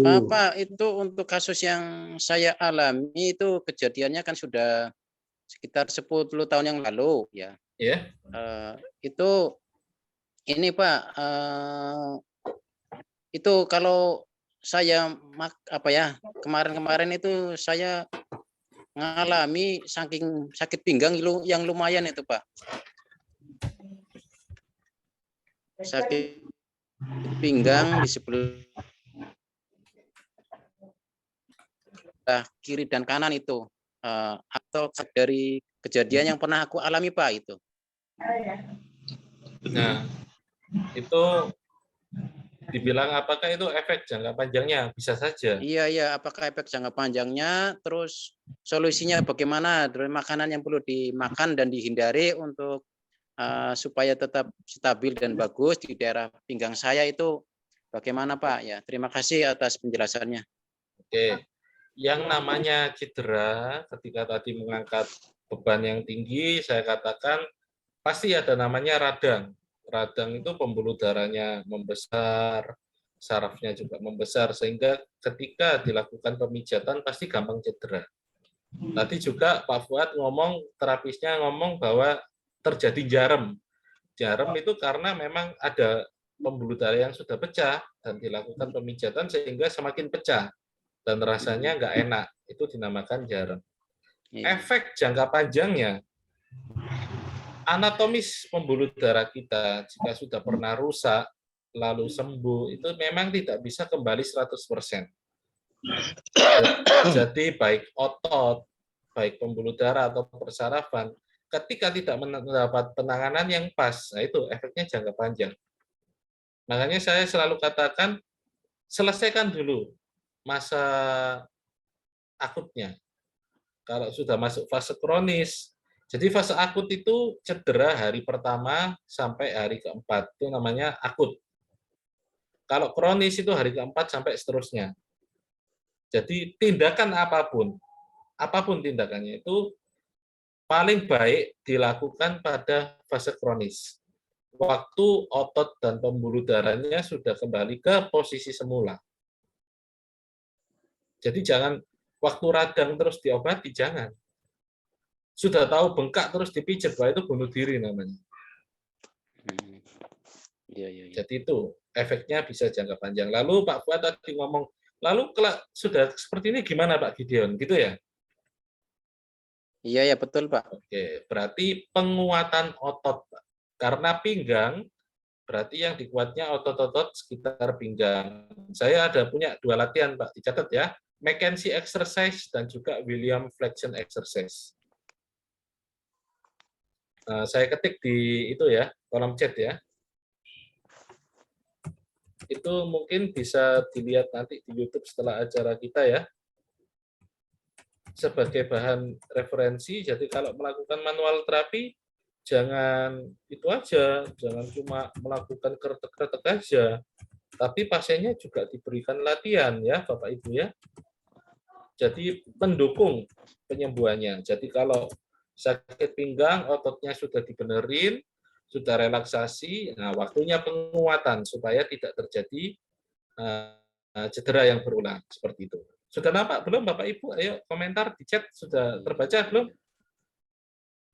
Bapak, itu untuk kasus yang saya alami itu kejadiannya kan sudah sekitar 10 tahun yang lalu ya. Ya. Itu ini Pak, itu kalau saya kemarin-kemarin itu saya mengalami saking sakit pinggang yang lumayan itu Pak. Sakit pinggang di sebelah kiri dan kanan itu, atau dari kejadian yang pernah aku alami Pak itu. Nah, itu dibilang apakah itu efek jangka panjangnya? Bisa saja. Iya, apakah efek jangka panjangnya, terus solusinya bagaimana, dari makanan yang perlu dimakan dan dihindari untuk supaya tetap stabil dan bagus di daerah pinggang saya itu bagaimana Pak? Ya, terima kasih atas penjelasannya. Oke, yang namanya cedera ketika tadi mengangkat beban yang tinggi, saya katakan pasti ada namanya radang. Radang itu pembuluh darahnya membesar, sarafnya juga membesar, sehingga ketika dilakukan pemijatan pasti gampang cedera. Tadi juga Pak Fuad terapisnya ngomong bahwa terjadi jarum. Jarum itu karena memang ada pembuluh darah yang sudah pecah dan dilakukan pemijatan sehingga semakin pecah dan rasanya nggak enak. Itu dinamakan jarum. Efek jangka panjangnya, anatomis pembuluh darah kita jika sudah pernah rusak lalu sembuh itu memang tidak bisa kembali 100%. Jadi baik otot, baik pembuluh darah atau persarafan, ketika tidak mendapat penanganan yang pas, nah itu efeknya jangka panjang. Makanya saya selalu katakan selesaikan dulu masa akutnya. Kalau sudah masuk fase kronis, jadi fase akut itu cedera hari pertama sampai hari keempat, itu namanya akut. Kalau kronis itu hari keempat sampai seterusnya. Jadi tindakan apapun tindakannya itu paling baik dilakukan pada fase kronis. Waktu otot dan pembuluh darahnya sudah kembali ke posisi semula. Jadi jangan waktu radang terus diobati, jangan. Sudah tahu bengkak terus dipijat, itu bunuh diri namanya. Jadi itu efeknya bisa jangka panjang. Lalu Pak Fuad tadi ngomong, lalu kalau sudah seperti ini gimana Pak Gideon? Gitu ya? Iya, betul Pak. Oke, berarti penguatan otot Pak. Karena pinggang, berarti yang dikuatnya otot-otot sekitar pinggang. Saya ada punya 2 latihan Pak, dicatat ya. McKenzie exercise dan juga William flexion exercise. Saya ketik di itu ya, kolom chat ya. Itu mungkin bisa dilihat nanti di YouTube setelah acara kita ya. Sebagai bahan referensi, jadi kalau melakukan manual terapi, jangan itu aja, jangan cuma melakukan kretek-kretek aja, tapi pasiennya juga diberikan latihan ya Bapak Ibu ya. Jadi mendukung penyembuhannya. Jadi kalau sakit pinggang, ototnya sudah dibenerin, sudah relaksasi, nah waktunya penguatan supaya tidak terjadi cedera yang berulang seperti itu. Sudah nampak belum Bapak Ibu? Ayo komentar di chat, sudah terbaca belum?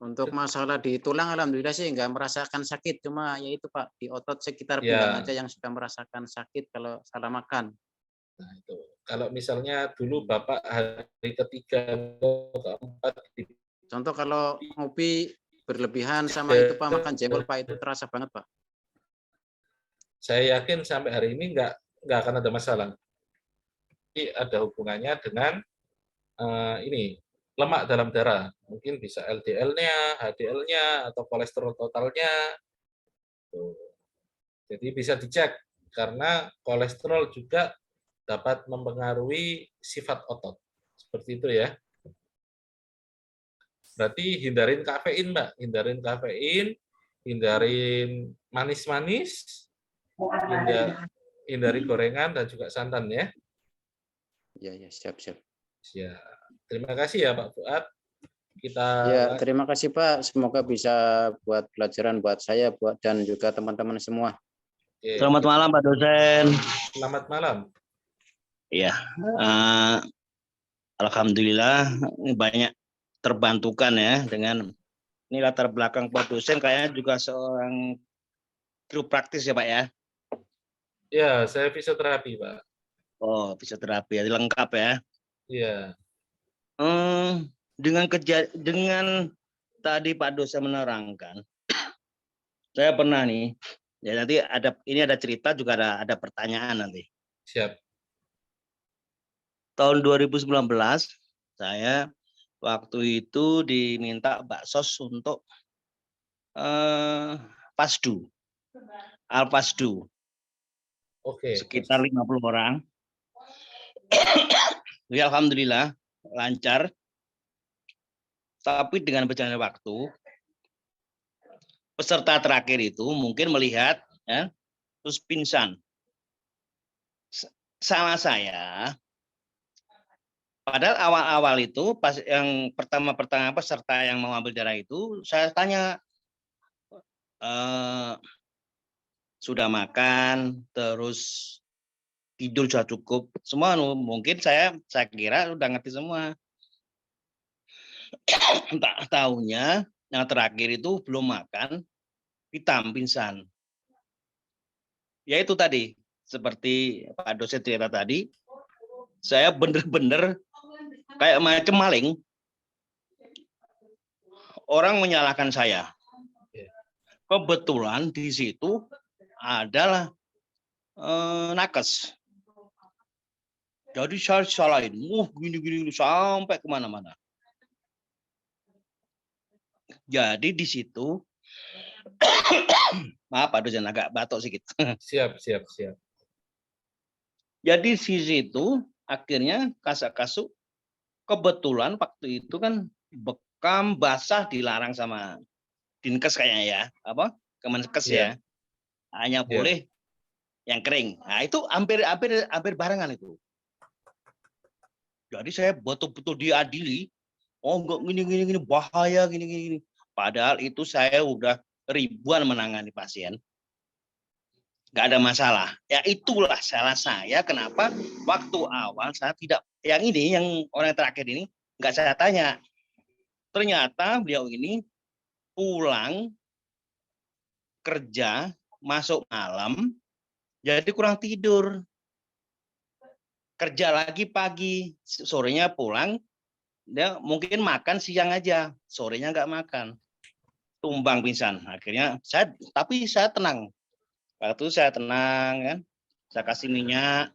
Untuk masalah di tulang alhamdulillah sih nggak merasakan sakit, cuma ya itu Pak, di otot sekitar pinggang aja yang sudah merasakan sakit kalau salah makan. Nah, itu. Kalau misalnya dulu Bapak hari ketiga atau keempat, contoh kalau ngopi berlebihan sama itu Pak, makan jengkol Pak, itu terasa banget Pak. Saya yakin sampai hari ini nggak akan ada masalah. Jadi ada hubungannya dengan ini lemak dalam darah, mungkin bisa LDL-nya, HDL-nya, atau kolesterol totalnya. Tuh. Jadi bisa dicek karena kolesterol juga dapat mempengaruhi sifat otot. Seperti itu ya. Berarti hindarin kafein, Mbak. Hindarin kafein, hindarin manis-manis, hindari gorengan dan juga santan ya. Ya, siap. Ya. Terima kasih ya Pak Fuad. Kita Ya, terima kasih Pak. Semoga bisa buat pelajaran buat saya, dan juga teman-teman semua. Oke, Selamat malam Pak dosen. selamat malam. Ya, alhamdulillah banyak terbantukan ya dengan ini latar belakang Pak dosen kayaknya juga seorang guru praktis ya Pak ya. Ya, saya fisioterapi Pak. Oh, fisioterapi ya, lengkap ya. Iya. Dengan tadi Pak dosen menerangkan, saya pernah nih. Ya nanti ada cerita juga ada pertanyaan nanti. Siap. Tahun 2019 saya waktu itu diminta Baksos untuk Pasdu, Alpasdu. Oke. Sekitar 50 orang. Ya, alhamdulillah lancar. Tapi dengan berjalannya waktu, peserta terakhir itu mungkin melihat ya, terus pingsan. Salah saya, padahal awal-awal itu pas yang pertama peserta yang mau ambil darah itu, saya tanya sudah makan, terus tidur sudah cukup, semua mungkin saya kira udah ngerti semua. Tak tahunya yang terakhir itu belum makan, hitam pingsan. Ya itu tadi, seperti Pak dosen cerita tadi, saya bener-bener kayak macam maling. Orang menyalahkan saya. Kebetulan di situ adalah nakes. Jadi saya salahin, gini sampai kemana-mana. Jadi di situ, maaf Pak dosen agak batuk sedikit. Siap. Jadi di situ akhirnya kasak-kasuk, kebetulan waktu itu kan bekam basah dilarang sama Dinkes kayaknya ya, Kemenkes ya, hanya boleh yang kering. Nah itu hampir barengan itu. Jadi saya betul-betul diadili. Oh enggak gini bahaya gini. Padahal itu saya udah ribuan menangani pasien. Nggak ada masalah. Ya itulah salah saya kenapa waktu awal saya tidak, yang orang terakhir ini nggak saya tanya. Ternyata beliau ini pulang kerja, masuk malam, jadi kurang tidur. Kerja lagi pagi, sorenya pulang, dia mungkin makan siang aja, sorenya nggak makan. Tumbang pingsan. Akhirnya tapi saya tenang. Waktu saya tenang kan, saya kasih minyak,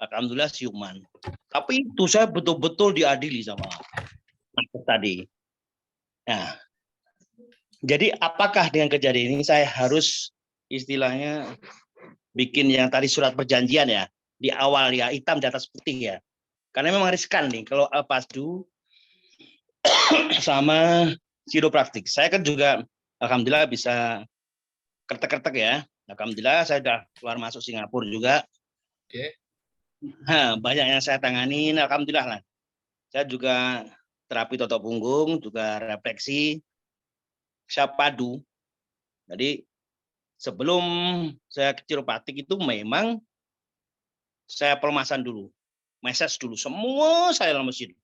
alhamdulillah siuman. Tapi itu saya betul-betul diadili sama tadi. Nah, jadi apakah dengan kejadian ini saya harus istilahnya bikin yang tadi surat perjanjian ya, di awal ya, hitam di atas putih ya. Karena memang riskan nih kalau Alpasdu sama Chiropraktik. Saya kan juga alhamdulillah bisa kertek-kertek ya. Alhamdulillah saya sudah keluar masuk Singapura juga. Oke. Banyak yang saya tanganin, alhamdulillah lah. Saya juga terapi totok punggung, juga refleksi, Syapadu. Jadi sebelum saya ke Chiropraktik itu memang saya pelemasan dulu, massage dulu, semua saya lemesin.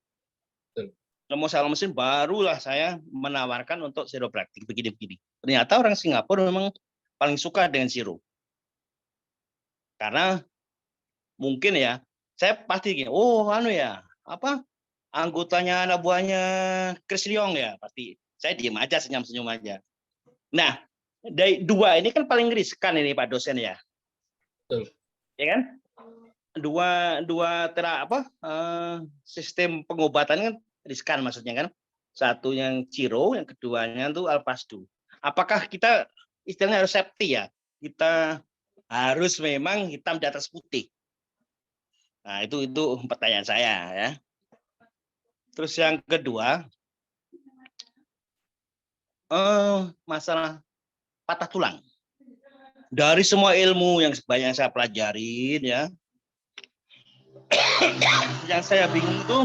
Semua saya lemesin, barulah saya menawarkan untuk Chiropraktik begini-begini. Ternyata orang Singapura memang paling suka dengan siro. Karena mungkin ya, saya pasti gini, anggotanya anak buahnya Chris Leong ya, pasti. Saya diem aja, senyum-senyum aja. Nah, dari dua ini kan paling riskan ini Pak dosen ya. Betul. Ya kan? sistem pengobatan kan riskan maksudnya kan. Satu yang Ciro, yang keduanya itu Alpasdu. Apakah kita istilahnya harus safety ya? Kita harus memang hitam di atas putih. Nah, itu pertanyaan saya ya. Terus yang kedua, masalah patah tulang. Dari semua ilmu yang banyak saya pelajarin ya, yang saya bingung itu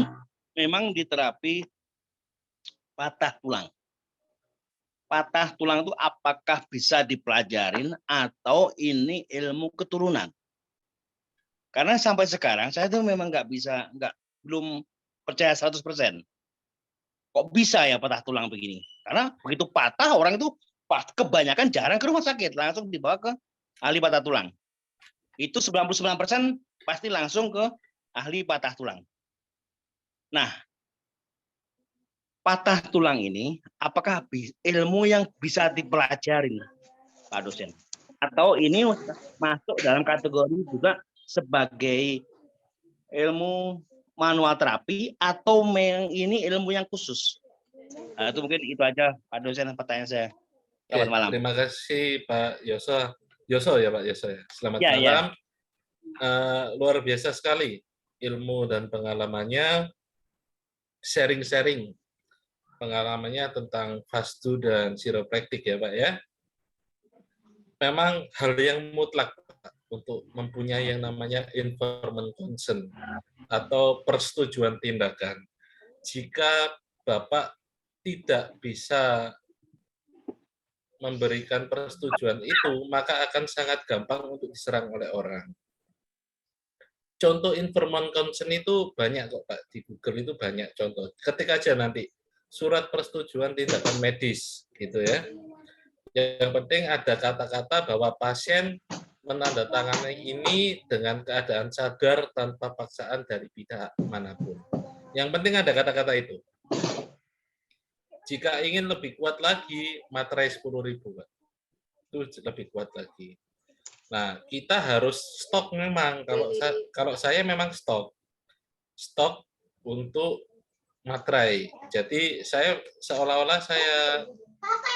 memang di terapi patah tulang. Patah tulang itu apakah bisa dipelajarin atau ini ilmu keturunan? Karena sampai sekarang saya tuh memang belum percaya 100%. Kok bisa ya patah tulang begini? Karena begitu patah orang itu kebanyakan jarang ke rumah sakit, langsung dibawa ke ahli patah tulang. Itu 99% pasti langsung ke ahli patah tulang. Nah, patah tulang ini apakah ilmu yang bisa dipelajarin, Pak dosen? Atau ini masuk dalam kategori juga sebagai ilmu manual terapi atau ini ilmu yang khusus? Nah, itu mungkin itu aja Pak dosen pertanyaan saya. Selamat malam. Terima kasih Pak Yoso. Yoso ya Pak Yoso ya. Selamat Ya, malam. Luar biasa sekali ilmu dan pengalamannya, sharing-sharing pengalamannya tentang Fasdu dan Chiropractic ya Pak ya. Memang hal yang mutlak Pak, untuk mempunyai yang namanya informed consent atau persetujuan tindakan. Jika Bapak tidak bisa memberikan persetujuan itu, maka akan sangat gampang untuk diserang oleh orang. Contoh informed consent itu banyak kok Pak, di Google itu banyak contoh. Ketik aja nanti surat persetujuan tindakan medis gitu ya. Yang penting ada kata-kata bahwa pasien menandatangani ini dengan keadaan sadar tanpa paksaan dari pihak manapun. Yang penting ada kata-kata itu. Jika ingin lebih kuat lagi, materai 10.000, Pak. Itu lebih kuat lagi. Nah, kita harus stok memang. Kalau saya memang stok untuk materai. Jadi saya seolah-olah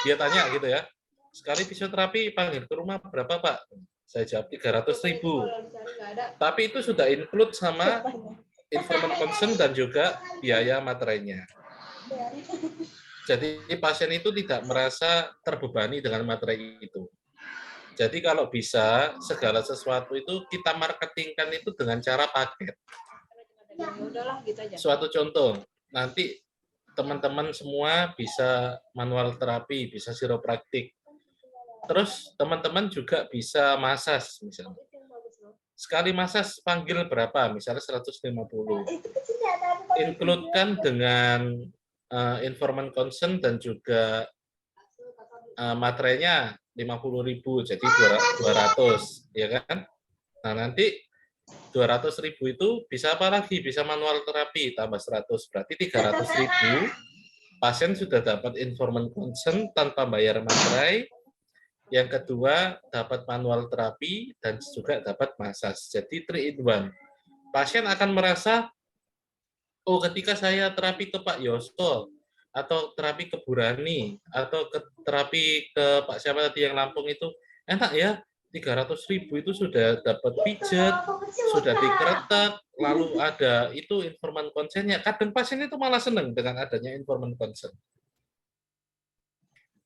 dia tanya gitu ya, sekali fisioterapi panggil ke rumah berapa Pak? Saya jawab 300.000. Tapi itu sudah include sama informed consent dan juga biaya materainya. Jadi pasien itu tidak merasa terbebani dengan materi itu. Jadi kalau bisa segala sesuatu itu kita marketingkan itu dengan cara paket. Suatu contoh, nanti teman-teman semua bisa manual terapi, bisa chiropractic. Terus teman-teman juga bisa massage misalnya. Sekali massage panggil berapa? Misalnya 150. Include-kan dengan informed consent dan juga materainya 50.000, jadi 200, ya kan? Nah, nanti 200.000 itu bisa apa lagi? Bisa manual terapi tambah 100, berarti 300.000. Pasien sudah dapat informed consent tanpa bayar materai. Yang kedua, dapat manual terapi dan juga dapat massage. Jadi 3 in 1. Pasien akan merasa, oh ketika saya terapi ke Pak Yosto, atau terapi ke Burani, atau terapi ke Pak siapa tadi yang Lampung itu, enak ya, 300.000 itu sudah dapat pijat, sudah dikeretak, lalu ada itu informed consent-nya. Kadang pasien itu malah senang dengan adanya informed consent.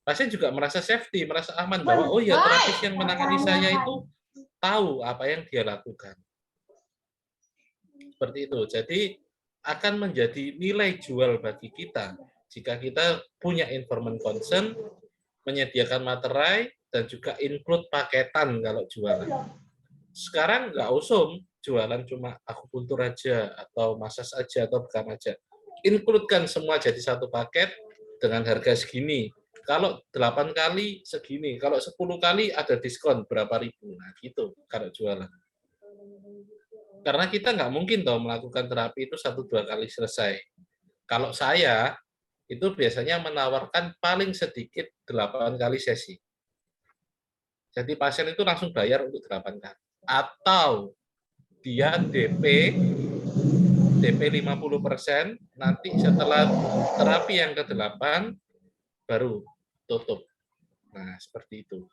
Pasien juga merasa safety, merasa aman bahwa oh ya terapis yang menangani saya itu tahu apa yang dia lakukan. Seperti itu. Jadi akan menjadi nilai jual bagi kita jika kita punya informed consent, menyediakan materai, dan juga include paketan kalau jualan. Sekarang nggak usum, jualan cuma akupuntur aja, atau massage aja, atau bukan aja. Include-kan semua jadi satu paket dengan harga segini. Kalau 8 kali segini, kalau 10 kali ada diskon berapa ribu. Nah gitu kalau jualan. Karena kita nggak mungkin toh melakukan terapi itu 1-2 kali selesai. Kalau saya, itu biasanya menawarkan paling sedikit 8 kali sesi. Jadi pasien itu langsung bayar untuk 8 kali. Atau dia DP 50%, nanti setelah terapi yang ke-8 baru tutup. Nah, seperti itu.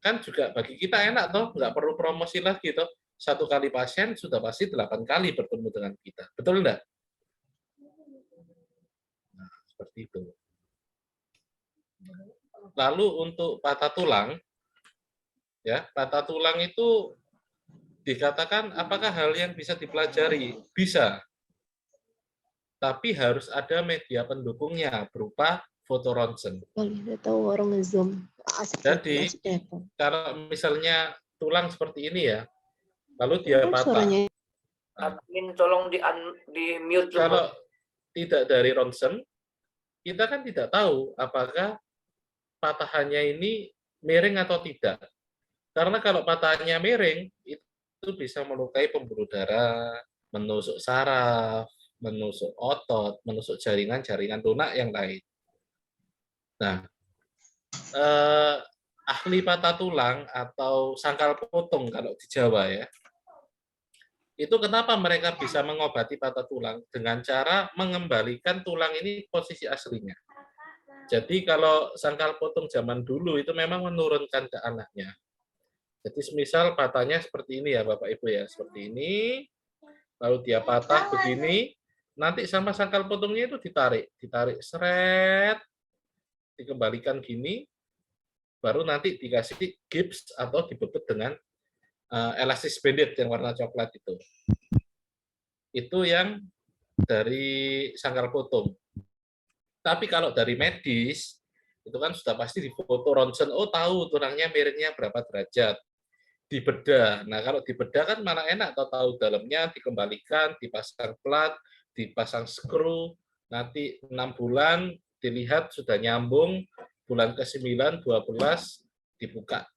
Kan juga bagi kita enak toh, nggak perlu promosi lagi toh. 1 kali pasien sudah pasti 8 kali bertemu dengan kita. Betul enggak? Nah, seperti itu. Lalu untuk patah tulang, ya, patah tulang itu dikatakan apakah hal yang bisa dipelajari? Bisa. Tapi harus ada media pendukungnya berupa foto ronsen. Jadi, kalau misalnya tulang seperti ini ya, lalu dia patah. Admin tolong di mute dulu. Kalau tidak dari ronsen, kita kan tidak tahu apakah patahannya ini miring atau tidak. Karena kalau patahannya miring, itu bisa melukai pembuluh darah, menusuk saraf, menusuk otot, menusuk jaringan-jaringan lunak yang lain. Nah, ahli patah tulang atau sangkal potong kalau di Jawa ya, itu kenapa mereka bisa mengobati patah tulang dengan cara mengembalikan tulang ini posisi aslinya. Jadi kalau sangkal potong zaman dulu itu memang menurunkan ke anaknya. Jadi semisal patahnya seperti ini ya Bapak Ibu ya, seperti ini, lalu dia patah begini, nanti sama sangkal potongnya itu ditarik seret, dikembalikan gini, baru nanti dikasih gips atau dibebet dengan elastis bandit yang warna coklat itu. Itu yang dari sangkal potong. Tapi kalau dari medis, itu kan sudah pasti difoto ronsen, oh tahu tulangnya miringnya berapa derajat. Dibedah. Nah, kalau dibedah kan mana enak tahu dalamnya, dikembalikan, dipasang plat, dipasang skru, nanti 6 bulan dilihat sudah nyambung, bulan ke-9, 12 dibuka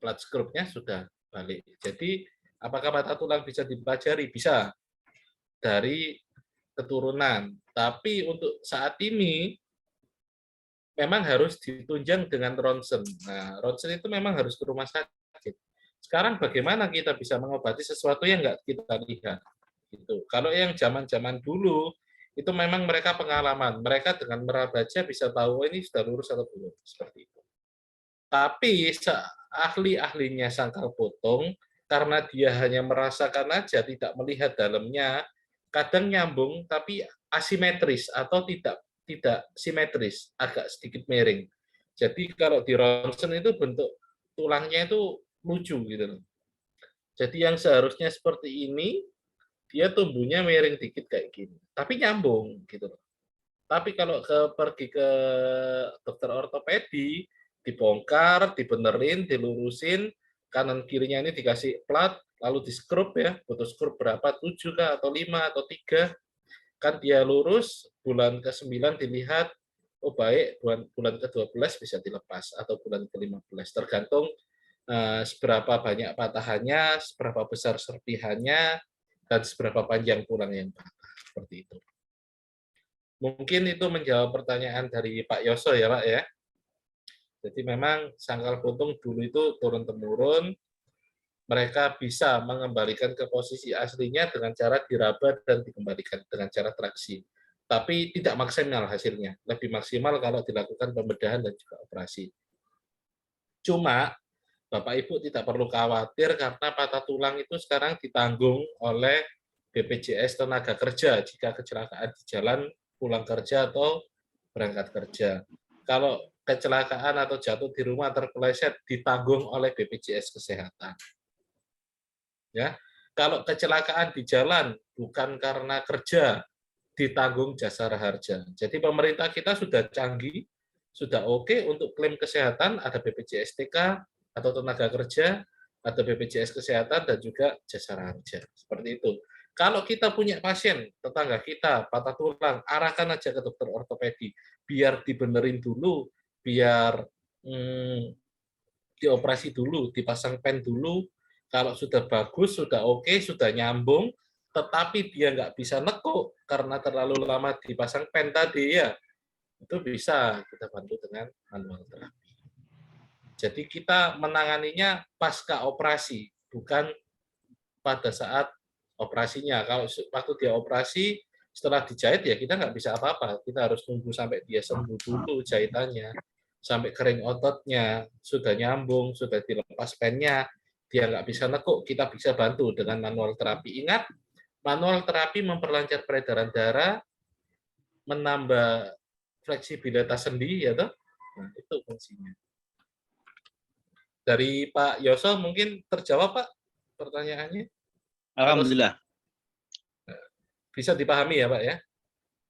plat skrunya sudah balik. Jadi, apakah patah tulang bisa dipelajari? Bisa. Dari keturunan. Tapi untuk saat ini memang harus ditunjang dengan ronsen. Nah, ronsen itu memang harus ke rumah sakit. Sekarang bagaimana kita bisa mengobati sesuatu yang nggak kita lihat? Gitu. Kalau yang zaman-zaman dulu, itu memang mereka pengalaman. Mereka dengan merabaca bisa tahu oh, ini sudah lurus atau belum. Seperti itu. Tapi ahli-ahlinya sangkal potong, karena dia hanya merasakan aja, tidak melihat dalamnya, kadang nyambung, tapi asimetris atau tidak simetris, agak sedikit miring. Jadi kalau di ronsen itu bentuk tulangnya itu lucu gitu loh. Jadi yang seharusnya seperti ini, dia tumbuhnya miring dikit kayak gini, tapi nyambung gitu loh. Tapi kalau pergi ke dokter ortopedi, dibongkar, dibenerin, dilurusin, kanan kirinya ini dikasih plat, lalu di skrup ya, butuh skrup berapa, 7 kah, atau 5, atau 3, kan dia lurus, bulan ke-9 dilihat, oh baik, bulan ke-12 bisa dilepas, atau bulan ke-15, tergantung seberapa banyak patahannya, seberapa besar serpihannya, dan seberapa panjang tulang yang patah. Seperti itu. Mungkin itu menjawab pertanyaan dari Pak Yoso ya Pak ya. Jadi memang sangkal potong dulu itu turun-temurun, mereka bisa mengembalikan ke posisi aslinya dengan cara diraba dan dikembalikan dengan cara traksi. Tapi tidak maksimal hasilnya. Lebih maksimal kalau dilakukan pembedahan dan juga operasi. Cuma Bapak Ibu tidak perlu khawatir karena patah tulang itu sekarang ditanggung oleh BPJS Tenaga Kerja jika kecelakaan di jalan pulang kerja atau berangkat kerja. Kalau kecelakaan atau jatuh di rumah terpeleset ditanggung oleh BPJS Kesehatan. Ya, kalau kecelakaan di jalan bukan karena kerja ditanggung Jasara Harja. Jadi pemerintah kita sudah canggih, sudah oke untuk klaim kesehatan ada BPJS TK atau tenaga kerja, ada BPJS Kesehatan, dan juga Jasara Harja. Seperti itu. Kalau kita punya pasien, tetangga kita, patah tulang, arahkan aja ke dokter ortopedi. Biar dibenerin dulu, biar dioperasi dulu, dipasang pen dulu. Kalau sudah bagus, sudah oke, sudah nyambung, tetapi dia nggak bisa nekuk karena terlalu lama dipasang pen tadi, ya itu bisa kita bantu dengan manual terapi. Jadi kita menanganinya pasca operasi, bukan pada saat operasinya. Kalau waktu dia operasi, setelah dijahit ya kita nggak bisa apa-apa. Kita harus tunggu sampai dia sembuh dulu jahitannya, sampai kering ototnya, sudah nyambung, sudah dilepas pennya, dia nggak bisa nekuk, kita bisa bantu dengan manual terapi. Ingat, manual terapi memperlancar peredaran darah, menambah fleksibilitas sendi, ya toh? Nah, itu fungsinya. Dari Pak Yoso mungkin terjawab, Pak, pertanyaannya? Alhamdulillah. Bisa dipahami ya, Pak, ya?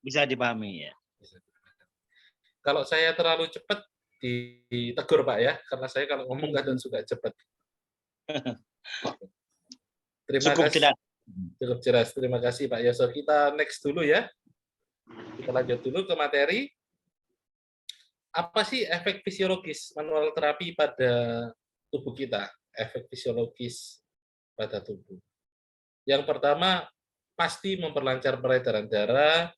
Bisa dipahami ya. Kalau saya terlalu cepat, ditegur, Pak, ya, karena saya kalau ngomong kadang suka cepat. Terima Cukup kasih. jelas. Cukup jelas. Terima kasih, Pak Yoso. Kita next dulu ya. Kita lanjut dulu ke materi. Apa sih efek fisiologis manual terapi pada tubuh kita? Efek fisiologis pada tubuh. Yang pertama, pasti memperlancar peredaran darah.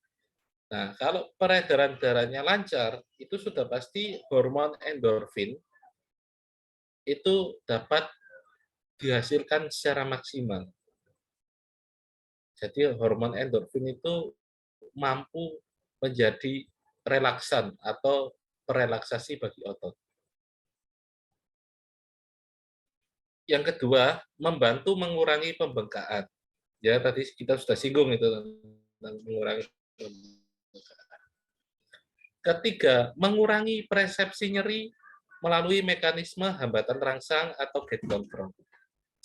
Nah, kalau peredaran darahnya lancar, itu sudah pasti hormon endorfin itu dapat dihasilkan secara maksimal. Jadi hormon endorfin itu mampu menjadi relaksan atau perelaksasi bagi otot. Yang kedua, membantu mengurangi pembengkakan. Ya, tadi kita sudah singgung itu tentang mengurangi pembengkakan. Ketiga, mengurangi persepsi nyeri melalui mekanisme hambatan rangsang atau gate control.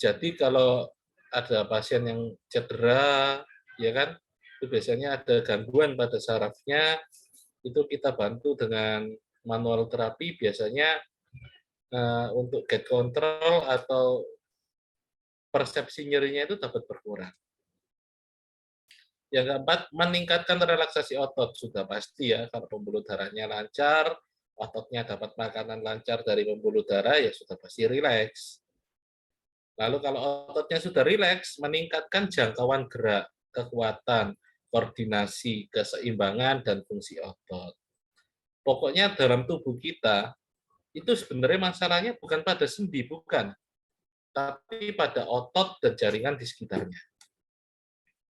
Jadi kalau ada pasien yang cedera, ya kan, itu biasanya ada gangguan pada sarafnya, itu kita bantu dengan manual terapi biasanya untuk gate control atau persepsi nyerinya itu dapat berkurang. Yang keempat, meningkatkan relaksasi otot. Sudah pasti ya, kalau pembuluh darahnya lancar, ototnya dapat makanan lancar dari pembuluh darah, ya sudah pasti rileks. Lalu kalau ototnya sudah rileks, meningkatkan jangkauan gerak, kekuatan, koordinasi, keseimbangan, dan fungsi otot. Pokoknya dalam tubuh kita, itu sebenarnya masalahnya bukan pada sendi, bukan. Tapi pada otot dan jaringan di sekitarnya.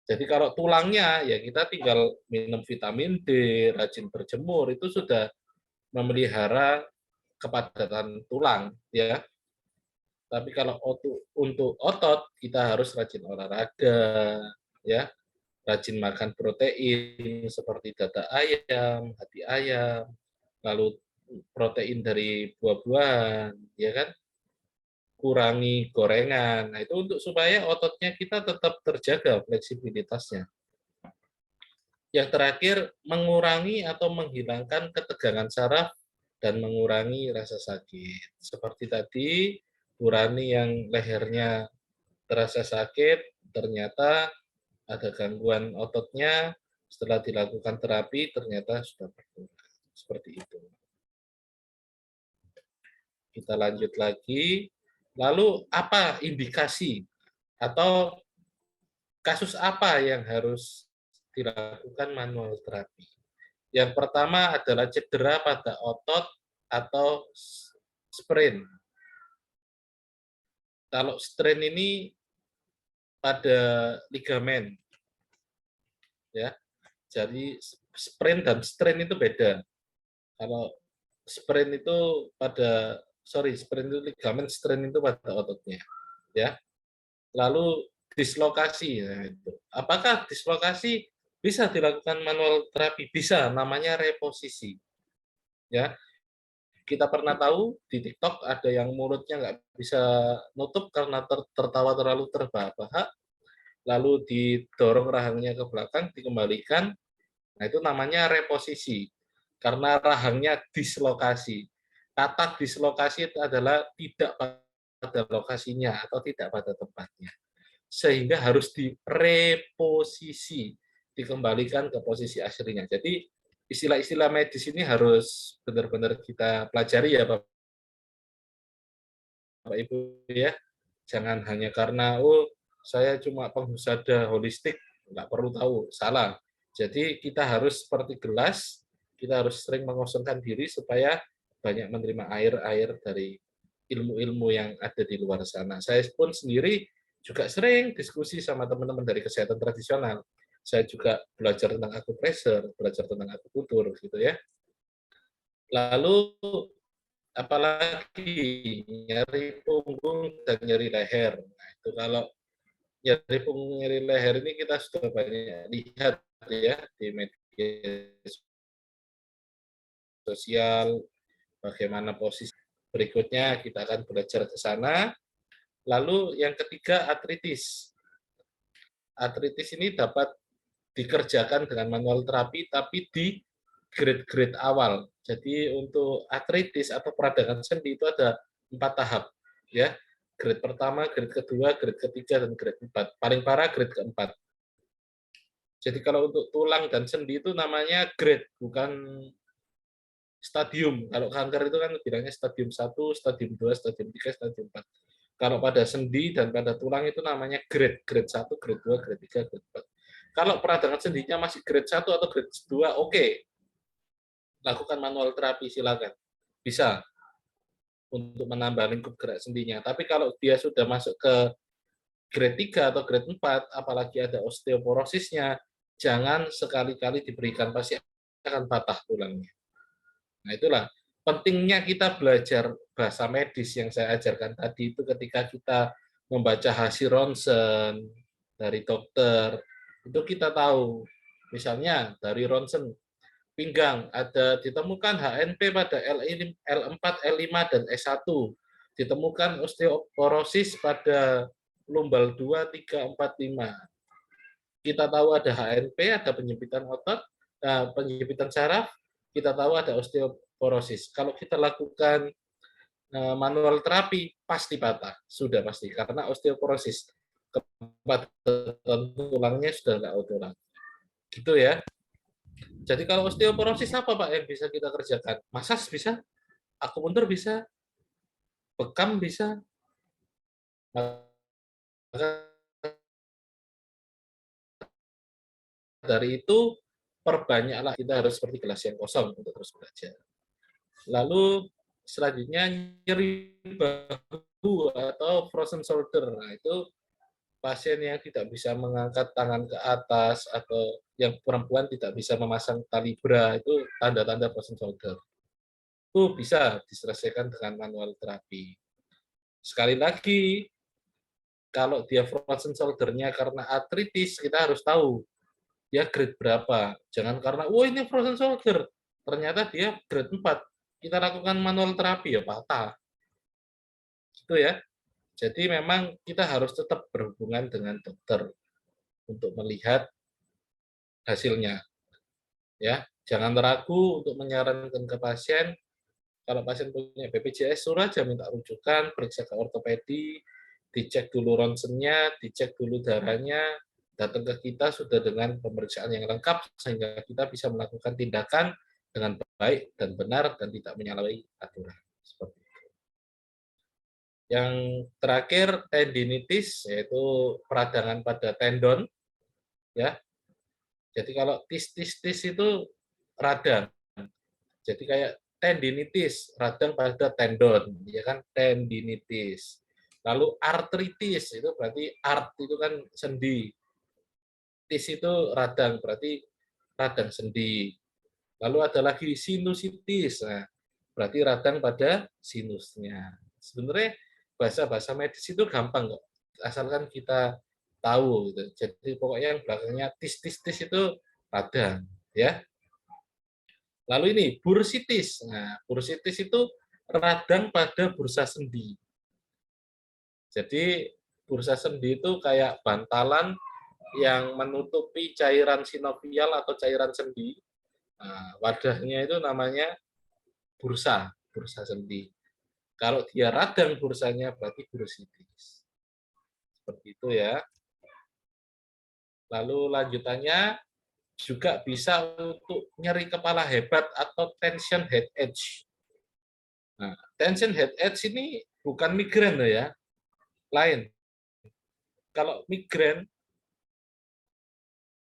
Jadi kalau tulangnya, ya kita tinggal minum vitamin D, rajin berjemur, itu sudah memelihara kepadatan tulang, ya. Tapi kalau untuk otot, kita harus rajin olahraga, ya, rajin makan protein seperti dada ayam, hati ayam, lalu protein dari buah-buahan, ya kan? Kurangi gorengan. Nah, itu untuk supaya ototnya kita tetap terjaga fleksibilitasnya. Yang terakhir, mengurangi atau menghilangkan ketegangan saraf dan mengurangi rasa sakit. Seperti tadi, Burani yang lehernya terasa sakit, ternyata ada gangguan ototnya, setelah dilakukan terapi, ternyata sudah berkurang. Seperti itu. Kita lanjut lagi. Lalu apa indikasi atau kasus apa yang harus dilakukan manual terapi? Yang pertama adalah cedera pada otot atau sprain. Kalau strain ini pada ligamen, ya. Jadi sprain dan strain itu beda. Kalau sprain itu sprain itu ligamen, strain itu pada ototnya, ya. Lalu dislokasi, nah itu. Apakah dislokasi bisa dilakukan manual terapi? Bisa, namanya reposisi. Ya, kita pernah tahu di TikTok ada yang mulutnya nggak bisa nutup karena tertawa terlalu terbahak-bahak, lalu didorong rahangnya ke belakang, dikembalikan. Nah, itu namanya reposisi, karena rahangnya dislokasi. Kata dislokasi itu adalah tidak pada lokasinya atau tidak pada tempatnya. Sehingga harus direposisi, dikembalikan ke posisi aslinya. Jadi, istilah-istilah medis ini harus benar-benar kita pelajari ya Bapak Ibu ya. Jangan hanya karena saya cuma penghusada holistik, nggak perlu tahu, salah. Jadi kita harus seperti gelas, kita harus sering mengosongkan diri supaya banyak menerima air-air dari ilmu-ilmu yang ada di luar sana. Saya pun sendiri juga sering diskusi sama teman-teman dari kesehatan tradisional. Saya juga belajar tentang akupressure, belajar tentang akupunktur gitu ya. Lalu apalagi nyeri punggung dan nyeri leher. Nah, itu kalau nyeri punggung, nyeri leher ini kita sudah banyak lihat ya di media sosial, bagaimana posisi. Berikutnya kita akan belajar ke sana. Lalu yang ketiga, artritis. Artritis ini dapat dikerjakan dengan manual terapi, tapi di grade-grade awal. Jadi untuk artritis atau peradangan sendi itu ada 4 tahap, ya. Grade pertama, grade kedua, grade ketiga, dan grade 4. Paling parah grade keempat. Jadi kalau untuk tulang dan sendi itu namanya grade, bukan stadium. Kalau kanker itu kan bilangnya stadium 1, stadium 2, stadium 3, stadium 4. Kalau pada sendi dan pada tulang itu namanya grade. Grade 1, grade 2, grade 3, grade 4. Kalau peradangan sendinya masih grade 1 atau grade 2, oke. Lakukan manual terapi, silakan. Bisa untuk menambah lingkup gerak sendinya. Tapi kalau dia sudah masuk ke grade 3 atau grade 4, apalagi ada osteoporosisnya, jangan sekali-kali diberikan, pasti akan patah tulangnya. Nah, itulah pentingnya kita belajar bahasa medis yang saya ajarkan tadi itu ketika kita membaca hasil ronsen dari dokter, itu kita tahu, misalnya dari ronsen pinggang ada ditemukan HNP pada L4, L5, dan S1. Ditemukan osteoporosis pada lumbal 2, 3, 4, 5. Kita tahu ada HNP, ada penyempitan otot, penyempitan saraf, kita tahu ada osteoporosis. Kalau kita lakukan manual terapi, pasti patah. Sudah pasti, karena osteoporosis. Kepadatan tulangnya sudah nggak utuh lagi. Gitu ya. Jadi kalau osteoporosis apa Pak yang bisa kita kerjakan? Masas bisa, akupunktur bisa, bekam bisa. Dari itu, perbanyaklah, kita harus seperti gelas yang kosong untuk terus belajar. Lalu selanjutnya nyeri bahu atau frozen shoulder. Nah, itu pasien yang tidak bisa mengangkat tangan ke atas atau yang perempuan tidak bisa memasang tali bra, itu tanda-tanda frozen shoulder. Itu bisa diselesaikan dengan manual terapi. Sekali lagi, kalau dia frozen shoulder-nya karena artritis, kita harus tahu dia grade berapa. Jangan karena, wah ini frozen shoulder, ternyata dia grade 4. Kita lakukan manual terapi, ya patah. Gitu ya. Jadi memang kita harus tetap berhubungan dengan dokter untuk melihat hasilnya. Ya, jangan ragu untuk menyarankan ke pasien. Kalau pasien punya BPJS, suruh aja minta rujukan, periksa ke ortopedi, dicek dulu ronsennya, dicek dulu darahnya, datang ke kita sudah dengan pemeriksaan yang lengkap sehingga kita bisa melakukan tindakan dengan baik dan benar dan tidak menyalahi aturan. Seperti itu. Yang terakhir tendinitis, yaitu peradangan pada tendon, ya. Jadi kalau tis itu radang. Jadi kayak tendinitis, radang pada tendon, ya kan, tendinitis. Lalu artritis itu berarti art itu kan sendi. Tis itu radang, berarti radang sendi. Lalu ada lagi sinusitis, nah, berarti radang pada sinusnya. Sebenarnya bahasa-bahasa medis itu gampang kok, asalkan kita tahu gitu. Jadi pokoknya yang belakangnya tis itu radang, ya. Lalu ini bursitis. Nah, bursitis itu radang pada bursa sendi. Jadi bursa sendi itu kayak bantalan yang menutupi cairan sinovial atau cairan sendi. Nah, wadahnya itu namanya bursa sendi. Kalau dia radang bursanya berarti bursitis. Seperti itu ya. Lalu lanjutannya juga bisa untuk nyeri kepala hebat atau tension headache. Nah, tension headache ini bukan migrain ya, lain. Kalau migrain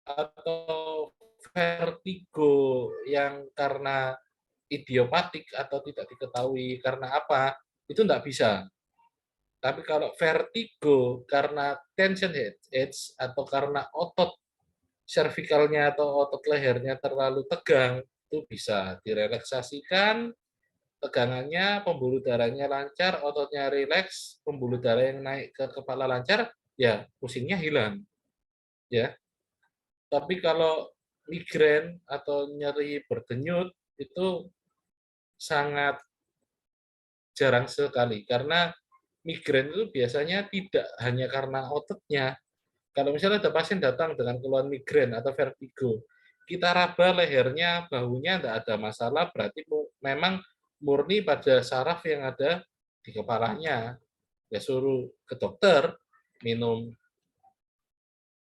atau vertigo yang karena idiopatik atau tidak diketahui karena apa, itu enggak bisa. Tapi kalau vertigo karena tension headache atau karena otot cervicalnya atau otot lehernya terlalu tegang, itu bisa direlaksasikan tegangannya, pembuluh darahnya lancar, ototnya rileks, pembuluh darah yang naik ke kepala lancar, ya pusingnya hilang. Ya. Tapi kalau migrain atau nyeri berdenyut itu sangat jarang sekali karena migrain itu biasanya tidak hanya karena ototnya. Kalau misalnya ada pasien datang dengan keluhan migrain atau vertigo, kita raba lehernya, bahunya tidak ada masalah, berarti memang murni pada saraf yang ada di kepalanya. Ya suruh ke dokter, minum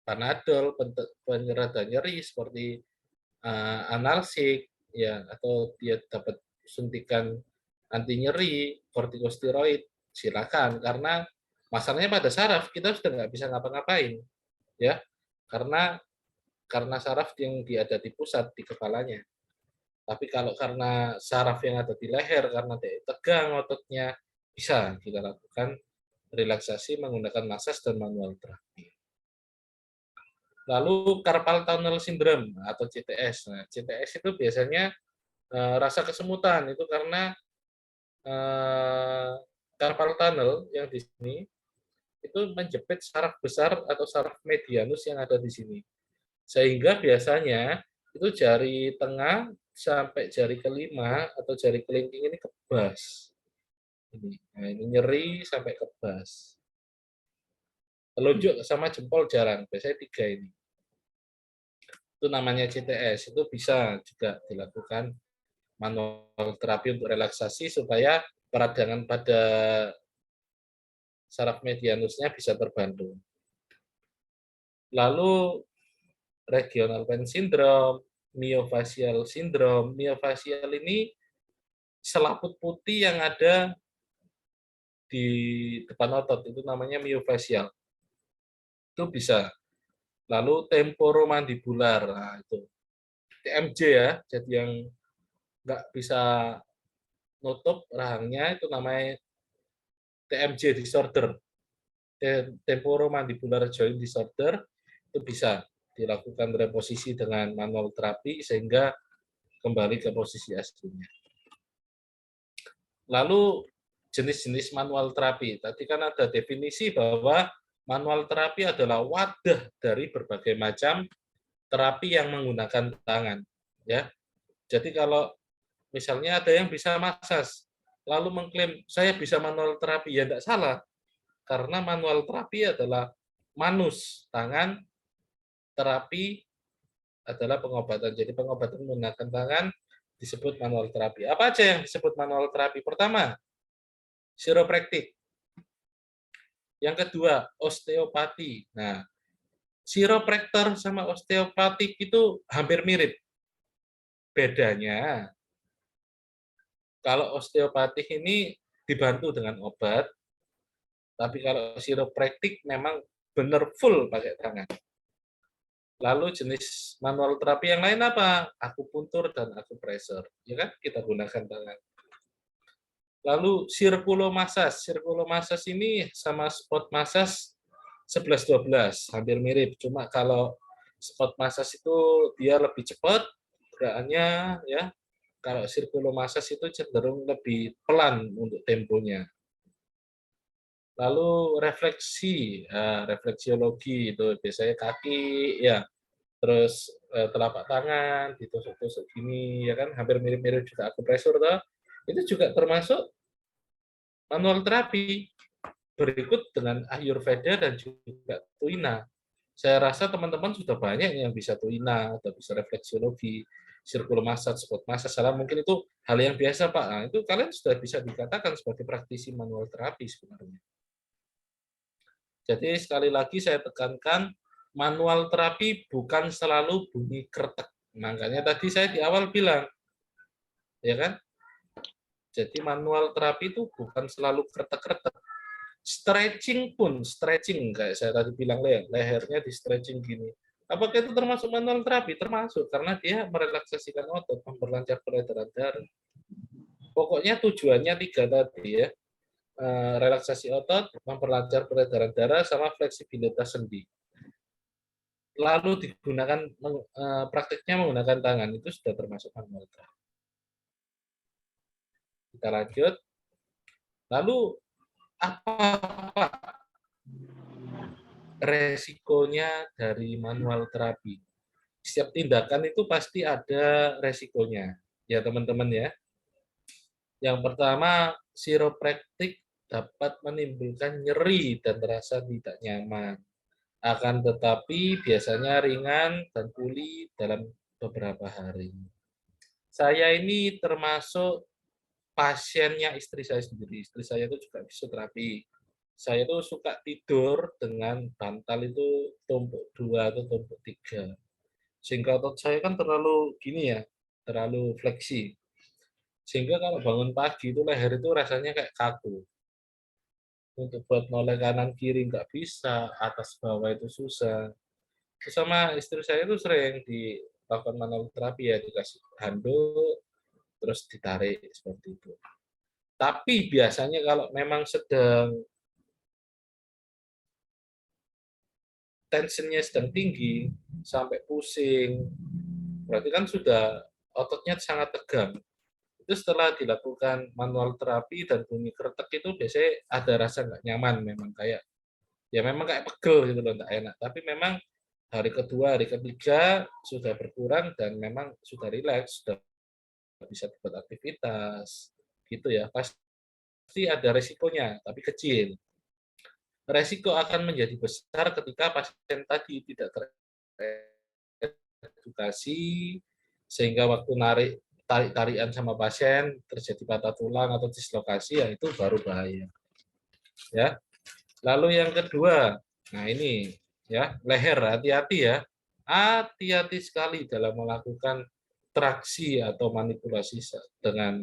Panadol, penyerada nyeri seperti analsik, ya atau dia dapat suntikan anti nyeri, kortikosteroid, silakan. Karena masalahnya pada saraf kita sudah nggak bisa ngapa-ngapain, ya karena saraf yang ada di pusat di kepalanya. Tapi kalau karena saraf yang ada di leher karena tegang ototnya, bisa kita lakukan relaksasi menggunakan massage dan manual terapi. Lalu carpal tunnel syndrome atau CTS. Nah, CTS itu biasanya rasa kesemutan itu karena carpal tunnel yang di sini itu menjepit saraf besar atau saraf medianus yang ada di sini. Sehingga biasanya itu jari tengah sampai jari kelima atau jari kelingking ini kebas. Nah, ini nyeri sampai kebas. Telunjuk sama jempol jarang, biasanya 3 ini. Itu namanya CTS, itu bisa juga dilakukan manual terapi untuk relaksasi supaya peradangan pada saraf medianusnya bisa terbantu. Lalu regional pain syndrome, myofascial syndrome. Myofascial ini selaput putih yang ada di depan otot, itu namanya myofascial. Itu bisa. Lalu temporomandibular, nah itu TMJ ya, jadi yang nggak bisa nutup rahangnya itu namanya TMJ disorder, temporomandibular joint disorder, itu bisa dilakukan reposisi dengan manual terapi sehingga kembali ke posisi aslinya. Lalu jenis-jenis manual terapi, tadi kan ada definisi bahwa manual terapi adalah wadah dari berbagai macam terapi yang menggunakan tangan, ya. Jadi kalau misalnya ada yang bisa massage, lalu mengklaim saya bisa manual terapi, ya tidak salah, karena manual terapi adalah manus, tangan, terapi adalah pengobatan. Jadi pengobatan menggunakan tangan disebut manual terapi. Apa aja yang disebut manual terapi? Pertama, chiropractic. Yang kedua, osteopati. Nah, chiropractor sama osteopatik itu hampir mirip. Bedanya, kalau osteopatik ini dibantu dengan obat, tapi kalau chiropractic memang benar full pakai tangan. Lalu jenis manual terapi yang lain apa? Akupuntur dan akupressor. Ya kan? Kita gunakan tangan. Lalu circulo massage. Circulo massage ini sama spot massage 11-12, hampir mirip. Cuma kalau spot massage itu dia lebih cepat gerakannya, ya. Kalau circulo massage itu cenderung lebih pelan untuk temponya. Lalu refleksi, refleksiologi itu biasanya kaki, ya, terus telapak tangan ditusuk-tusuk gini, ya kan, hampir mirip-mirip juga akupresur, toh. Itu juga termasuk manual terapi. Berikut dengan Ayurveda dan juga Tuina. Saya rasa teman-teman sudah banyak yang bisa Tuina atau bisa refleksiologi, circular massage, spot massage, salah mungkin itu hal yang biasa, Pak. Nah, itu kalian sudah bisa dikatakan sebagai praktisi manual terapi sebenarnya. Jadi sekali lagi saya tekankan, manual terapi bukan selalu bunyi kretek. Makanya tadi saya di awal bilang, ya kan? Jadi manual terapi itu bukan selalu kretek-kretek. Stretching pun, stretching kayak saya tadi bilang, lehernya di stretching gini. Apakah itu termasuk manual terapi? Termasuk, karena dia merelaksasikan otot, memperlancar peredaran darah. Pokoknya tujuannya 3 tadi ya. relaksasi otot, memperlancar peredaran darah, sama fleksibilitas sendi. Lalu digunakan praktiknya menggunakan tangan, itu sudah termasuk manual terapi. Kita lanjut. Lalu apa resikonya dari manual terapi? Setiap tindakan itu pasti ada resikonya, ya teman-teman ya. Yang pertama, chiropraktik dapat menimbulkan nyeri dan terasa tidak nyaman. Akan tetapi biasanya ringan dan pulih dalam beberapa hari. Saya ini termasuk pasiennya istri saya sendiri. Istri saya itu juga fisioterapi. Saya itu suka tidur dengan bantal itu tumpuk 2 atau tumpuk 3. Sehingga otot saya kan terlalu gini ya, terlalu fleksi. Sehingga kalau bangun pagi itu leher itu rasanya kayak kaku. Untuk buat noleh kanan kiri nggak bisa, atas bawah itu susah. Terus sama istri saya itu sering dilakukan manual terapi ya, dikasih handuk, terus ditarik seperti itu. Tapi biasanya kalau memang sedang tensinya sedang tinggi, sampai pusing, berarti kan sudah ototnya sangat tegang. Itu setelah dilakukan manual terapi dan bunyi kretek itu biasanya ada rasa nggak nyaman, memang kayak pegel gitu loh, nggak enak. Tapi memang hari kedua, hari ketiga sudah berkurang dan memang sudah rileks, sudah bisa buat aktivitas, gitu ya. Pasti ada resikonya, tapi kecil. Resiko akan menjadi besar ketika pasien tadi tidak teredukasi, sehingga waktu tarik-tarikan sama pasien terjadi patah tulang atau dislokasi, ya itu baru bahaya. Ya. Lalu yang kedua, nah ini ya, leher, hati-hati ya. Hati-hati sekali dalam melakukan traksi atau manipulasi dengan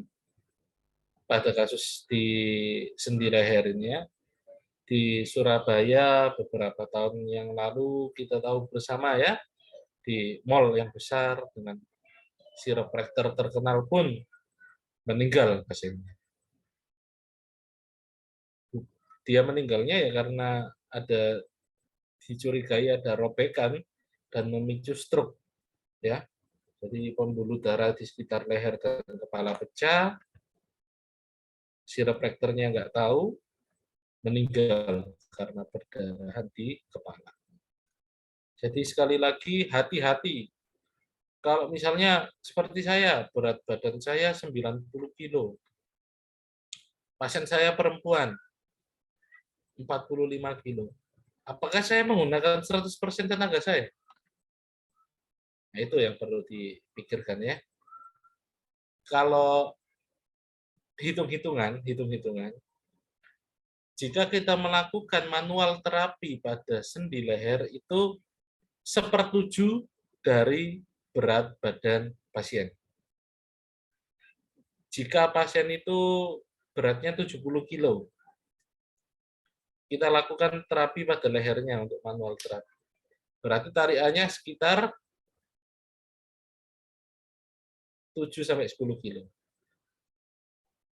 pada kasus di sendi leher ini ya. Di Surabaya beberapa tahun yang lalu kita tahu bersama ya, di mall yang besar dengan chiropractor terkenal pun meninggal pasiennya. Dia meninggalnya ya karena ada dicurigai ada robekan dan memicu stroke ya. Jadi pembuluh darah di sekitar leher dan kepala pecah, chiropractornya nggak tahu, meninggal karena perdarahan di kepala. Jadi sekali lagi hati-hati. Kalau misalnya seperti saya, berat badan saya 90 kilo. Pasien saya perempuan, 45 kilo. Apakah saya menggunakan 100% tenaga saya? Nah, itu yang perlu dipikirkan ya. Kalau hitung-hitungan, jika kita melakukan manual terapi pada sendi leher itu 1/7 dari berat badan pasien. Jika pasien itu beratnya 70 kilo, kita lakukan terapi pada lehernya untuk manual terapi. Berarti tarikannya sekitar 7-10 kilo.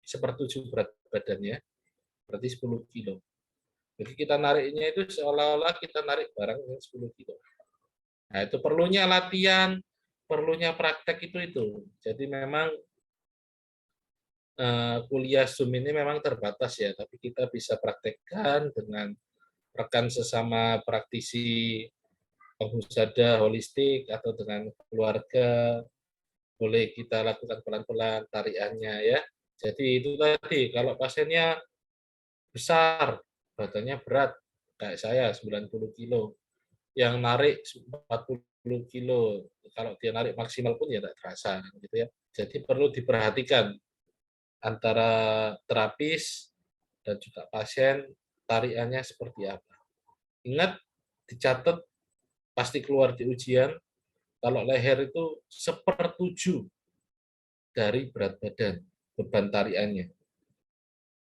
1/7 berat badannya, berarti 10 kilo. Jadi kita nariknya itu seolah-olah kita narik barang yang 10 kilo. Nah, itu perlunya latihan, perlunya praktek itu. Jadi memang kuliah Zoom ini memang terbatas ya, tapi kita bisa praktekkan dengan rekan sesama praktisi penghusada holistik atau dengan keluarga. Boleh kita lakukan pelan-pelan tarikannya ya. Jadi itu tadi, kalau pasiennya besar, badannya berat, kayak saya 90 kilo, yang narik 40 kilo, kalau dia narik maksimal pun ya tidak terasa, gitu ya. Jadi perlu diperhatikan antara terapis dan juga pasien, tarikannya seperti apa. Ingat, dicatat, pasti keluar di ujian, kalau leher itu 1/7 dari berat badan, beban tarikannya.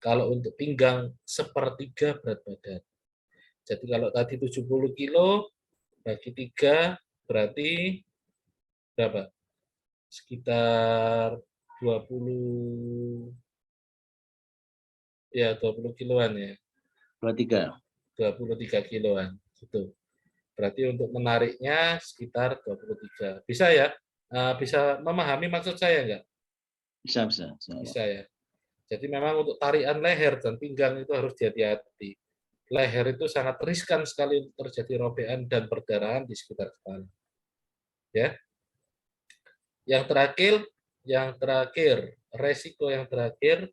Kalau untuk pinggang, 1/3 berat badan. Jadi kalau tadi 70 kilo, bagi 3, berarti berapa? Sekitar 20, Ya, 20 kiloan ya. 23. 23 kiloan. Gitu. Berarti untuk menariknya sekitar 23. Bisa ya? Bisa memahami maksud saya enggak? Bisa. Bisa ya. Jadi memang untuk tarian leher dan pinggang itu harus hati-hati. Leher itu sangat riskan sekali terjadi robekan dan perdarahan di sekitar kepala. Ya. Yang terakhir, resiko yang terakhir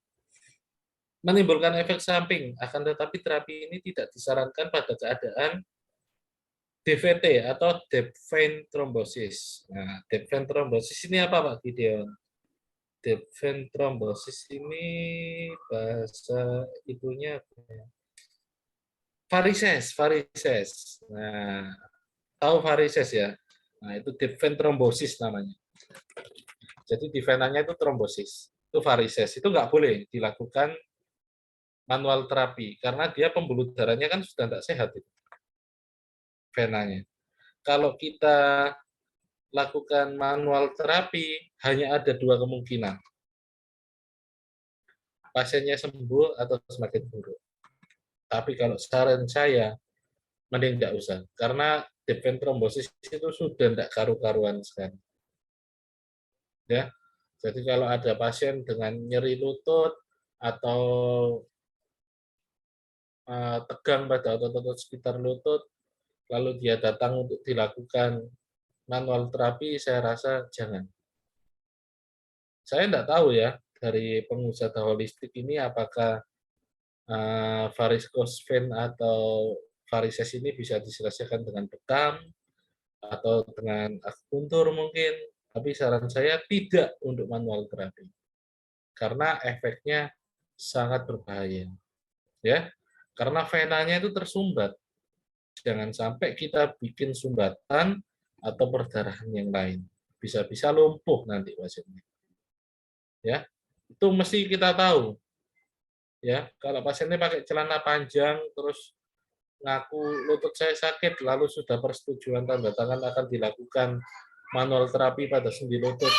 menimbulkan efek samping. Akan tetapi terapi ini tidak disarankan pada keadaan DVT atau deep vein thrombosis. Nah, deep vein thrombosis ini apa Pak Gideon? Deep vein thrombosis ini bahasa ibunya varises. Nah, tahu varises ya? Nah, itu deep vein thrombosis namanya. Jadi di venanya itu trombosis. Itu varises. Itu nggak boleh dilakukan manual terapi karena dia pembuluh darahnya kan sudah tidak sehat itu. Venanya. Kalau kita lakukan manual terapi hanya ada 2 kemungkinan. Pasiennya sembuh atau semakin buruk. Tapi kalau saran saya mending tidak usah karena deep vein thrombosis itu sudah tidak karu-karuan sekali. Ya. Jadi kalau ada pasien dengan nyeri lutut atau tegang pada otot-otot sekitar lutut, lalu dia datang untuk dilakukan manual terapi, saya rasa jangan. Saya tidak tahu ya, dari pengusaha holistik ini apakah varicose vein atau varises ini bisa diselesaikan dengan bekam atau dengan akupuntur mungkin, tapi saran saya tidak untuk manual terapi. Karena efeknya sangat berbahaya. Ya. Karena venanya itu tersumbat. Jangan sampai kita bikin sumbatan atau perdarahan yang lain. Bisa-bisa lumpuh nanti pasiennya. Ya, itu mesti kita tahu. Ya, kalau pasiennya pakai celana panjang terus ngaku lutut saya sakit, lalu sudah persetujuan tanda tangan akan dilakukan manual terapi pada sendi lutut.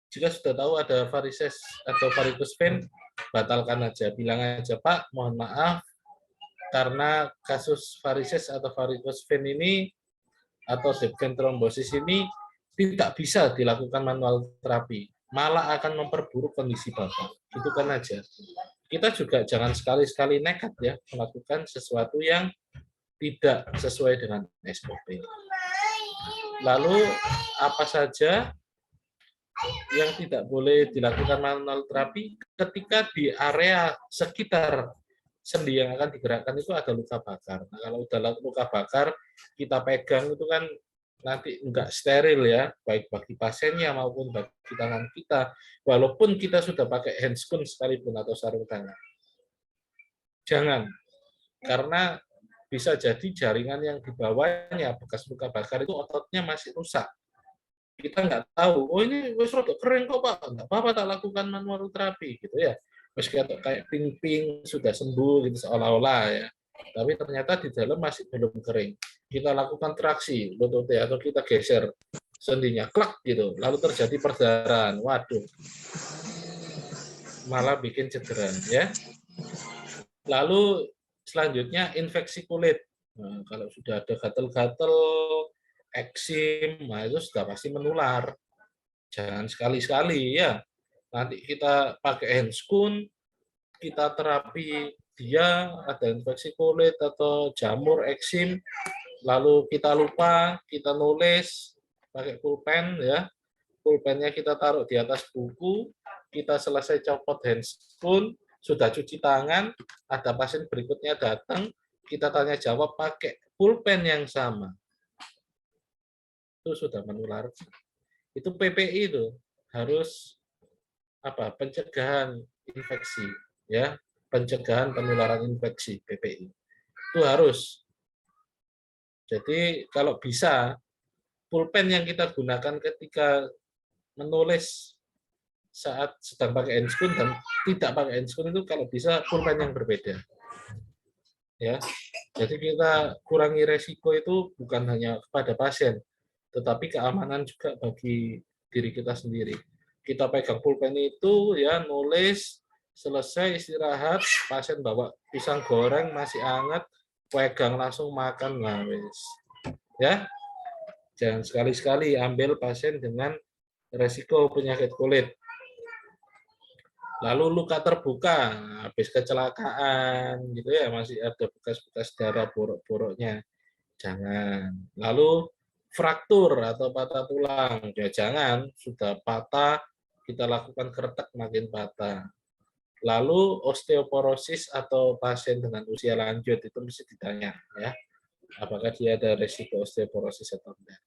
Jika sudah tahu ada varises atau varicose vein, batalkan aja. Bilang aja, Pak, mohon maaf, karena kasus varises atau varicose vein ini atau deep vein thrombosis ini tidak bisa dilakukan manual terapi, malah akan memperburuk kondisi Bapak. Itu kan aja. Kita juga jangan sekali-sekali nekat ya melakukan sesuatu yang tidak sesuai dengan SOP. Lalu apa saja yang tidak boleh dilakukan manual terapi ketika di area sekitar sendi yang akan digerakkan itu ada luka bakar. Nah, kalau udah luka bakar, kita pegang itu kan nanti enggak steril ya, baik bagi pasiennya maupun bagi tangan kita, walaupun kita sudah pakai handscoon sekalipun atau sarung tangan. Jangan, karena bisa jadi jaringan yang di bawahnya bekas luka bakar itu ototnya masih rusak. Kita nggak tahu, oh ini wis rodok kering kok Pak, nggak apa-apa tak lakukan manual terapi gitu ya. Terus kayak ping-ping sudah sembuh gitu seolah-olah ya. Tapi ternyata di dalam masih belum kering. Kita lakukan traksi lututnya atau kita geser sendinya, klak gitu, lalu terjadi perdarahan. Waduh, malah bikin cedera ya. Lalu selanjutnya infeksi kulit. Nah, kalau sudah ada gatal-gatal, eksim, nah itu sudah pasti menular. Jangan sekali-sekali ya. Nanti kita pakai handscoon, kita terapi dia ada infeksi kulit atau jamur eksim, lalu kita lupa, kita nulis pakai pulpen ya. Pulpennya kita taruh di atas buku, kita selesai copot handscoon, sudah cuci tangan, ada pasien berikutnya datang, kita tanya jawab pakai pulpen yang sama. Itu sudah menular. Itu PPI itu harus pencegahan infeksi ya, pencegahan penularan infeksi PPI. Itu harus. Jadi kalau bisa pulpen yang kita gunakan ketika menulis saat sedang pakai handscoon dan tidak pakai handscoon itu kalau bisa pulpen yang berbeda. Ya. Jadi kita kurangi resiko itu bukan hanya kepada pasien, tetapi keamanan juga bagi diri kita sendiri. Kita pegang pulpen itu ya nulis, selesai istirahat, pasien bawa pisang goreng masih hangat, pegang langsung makan, nah wis. Ya, jangan sekali-sekali ambil pasien dengan resiko penyakit kulit. Lalu luka terbuka, habis kecelakaan gitu ya, masih ada bekas-bekas darah borok-boroknya. Jangan. Lalu fraktur atau patah tulang, ya jangan. Sudah patah, kita lakukan kretek makin patah. Lalu osteoporosis atau pasien dengan usia lanjut itu mesti ditanya ya, apakah dia ada resiko osteoporosis atau enggak.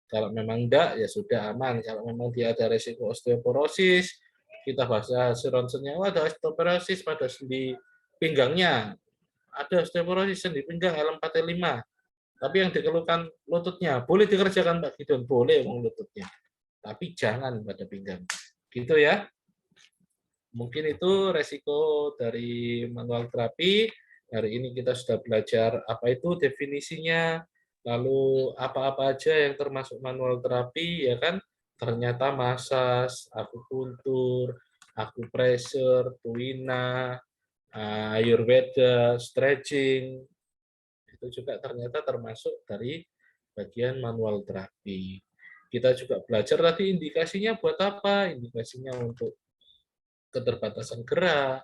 Kalau memang enggak, ya sudah aman. Kalau memang dia ada resiko osteoporosis, kita bahasa ronsennya, ada osteoporosis pada sendi pinggangnya, ada osteoporosis sendi pinggang L4 L5, tapi yang dikeluhkan lututnya, boleh dikerjakan Pak Gideon, boleh lututnya, tapi jangan pada pinggang, gitu ya. Mungkin itu resiko dari manual terapi. Hari ini kita sudah belajar apa itu definisinya, lalu apa-apa aja yang termasuk manual terapi, ya kan? Ternyata massage, akupuntur, akupressure, tuina, ayurveda, stretching, itu juga ternyata termasuk dari bagian manual terapi. Kita juga belajar tadi indikasinya buat apa? Indikasinya untuk keterbatasan gerak,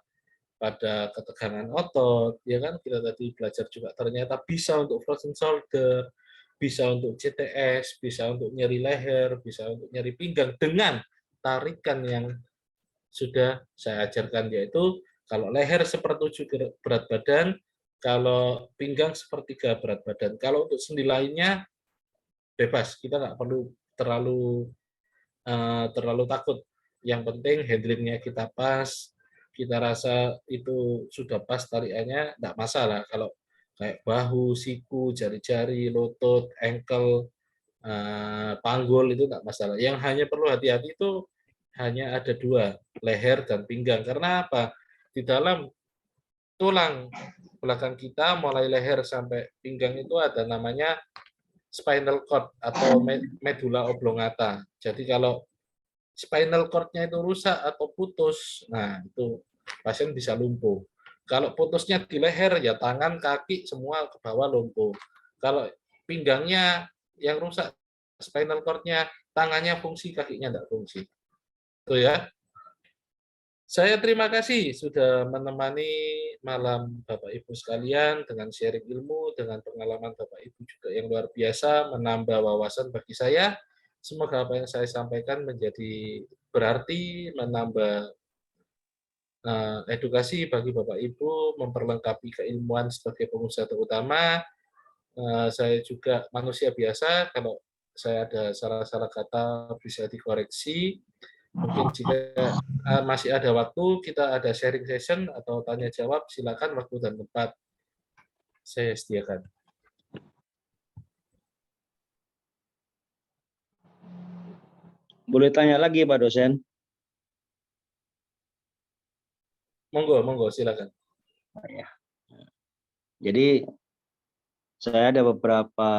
pada ketegangan otot, ya kan kita tadi belajar juga ternyata bisa untuk frozen shoulder, bisa untuk CTS, bisa untuk nyeri leher, bisa untuk nyeri pinggang dengan tarikan yang sudah saya ajarkan, yaitu kalau leher sepertujuh berat badan, kalau pinggang sepertiga berat badan. Kalau untuk sendi lainnya bebas, kita nggak perlu terlalu takut. Yang penting handlingnya kita pas, kita rasa itu sudah pas tarikannya, enggak masalah. Kalau kayak bahu, siku, jari-jari, lutut, ankle, panggul itu enggak masalah. Yang hanya perlu hati-hati itu hanya ada dua, leher dan pinggang. Karena apa? Di dalam tulang belakang kita, mulai leher sampai pinggang itu ada namanya spinal cord atau medulla oblongata. Jadi kalau spinal cord-nya itu rusak atau putus, nah itu pasien bisa lumpuh. Kalau putusnya di leher, ya tangan, kaki, semua ke bawah lumpuh. Kalau pinggangnya yang rusak, spinal cord-nya, tangannya fungsi, kakinya tidak fungsi. Itu ya. Saya terima kasih sudah menemani malam Bapak Ibu sekalian dengan sharing ilmu, dengan pengalaman Bapak Ibu juga yang luar biasa, menambah wawasan bagi saya. Semoga apa yang saya sampaikan menjadi berarti, menambah edukasi bagi Bapak Ibu, memperlengkapi keilmuan sebagai pengusaha terutama. Saya juga manusia biasa, kalau saya ada salah-salah kata bisa dikoreksi. Mungkin jika masih ada waktu, kita ada sharing session atau tanya jawab, silakan waktu dan tempat saya sediakan. Boleh tanya lagi Pak dosen? Monggo, silakan. Ya. Jadi saya ada beberapa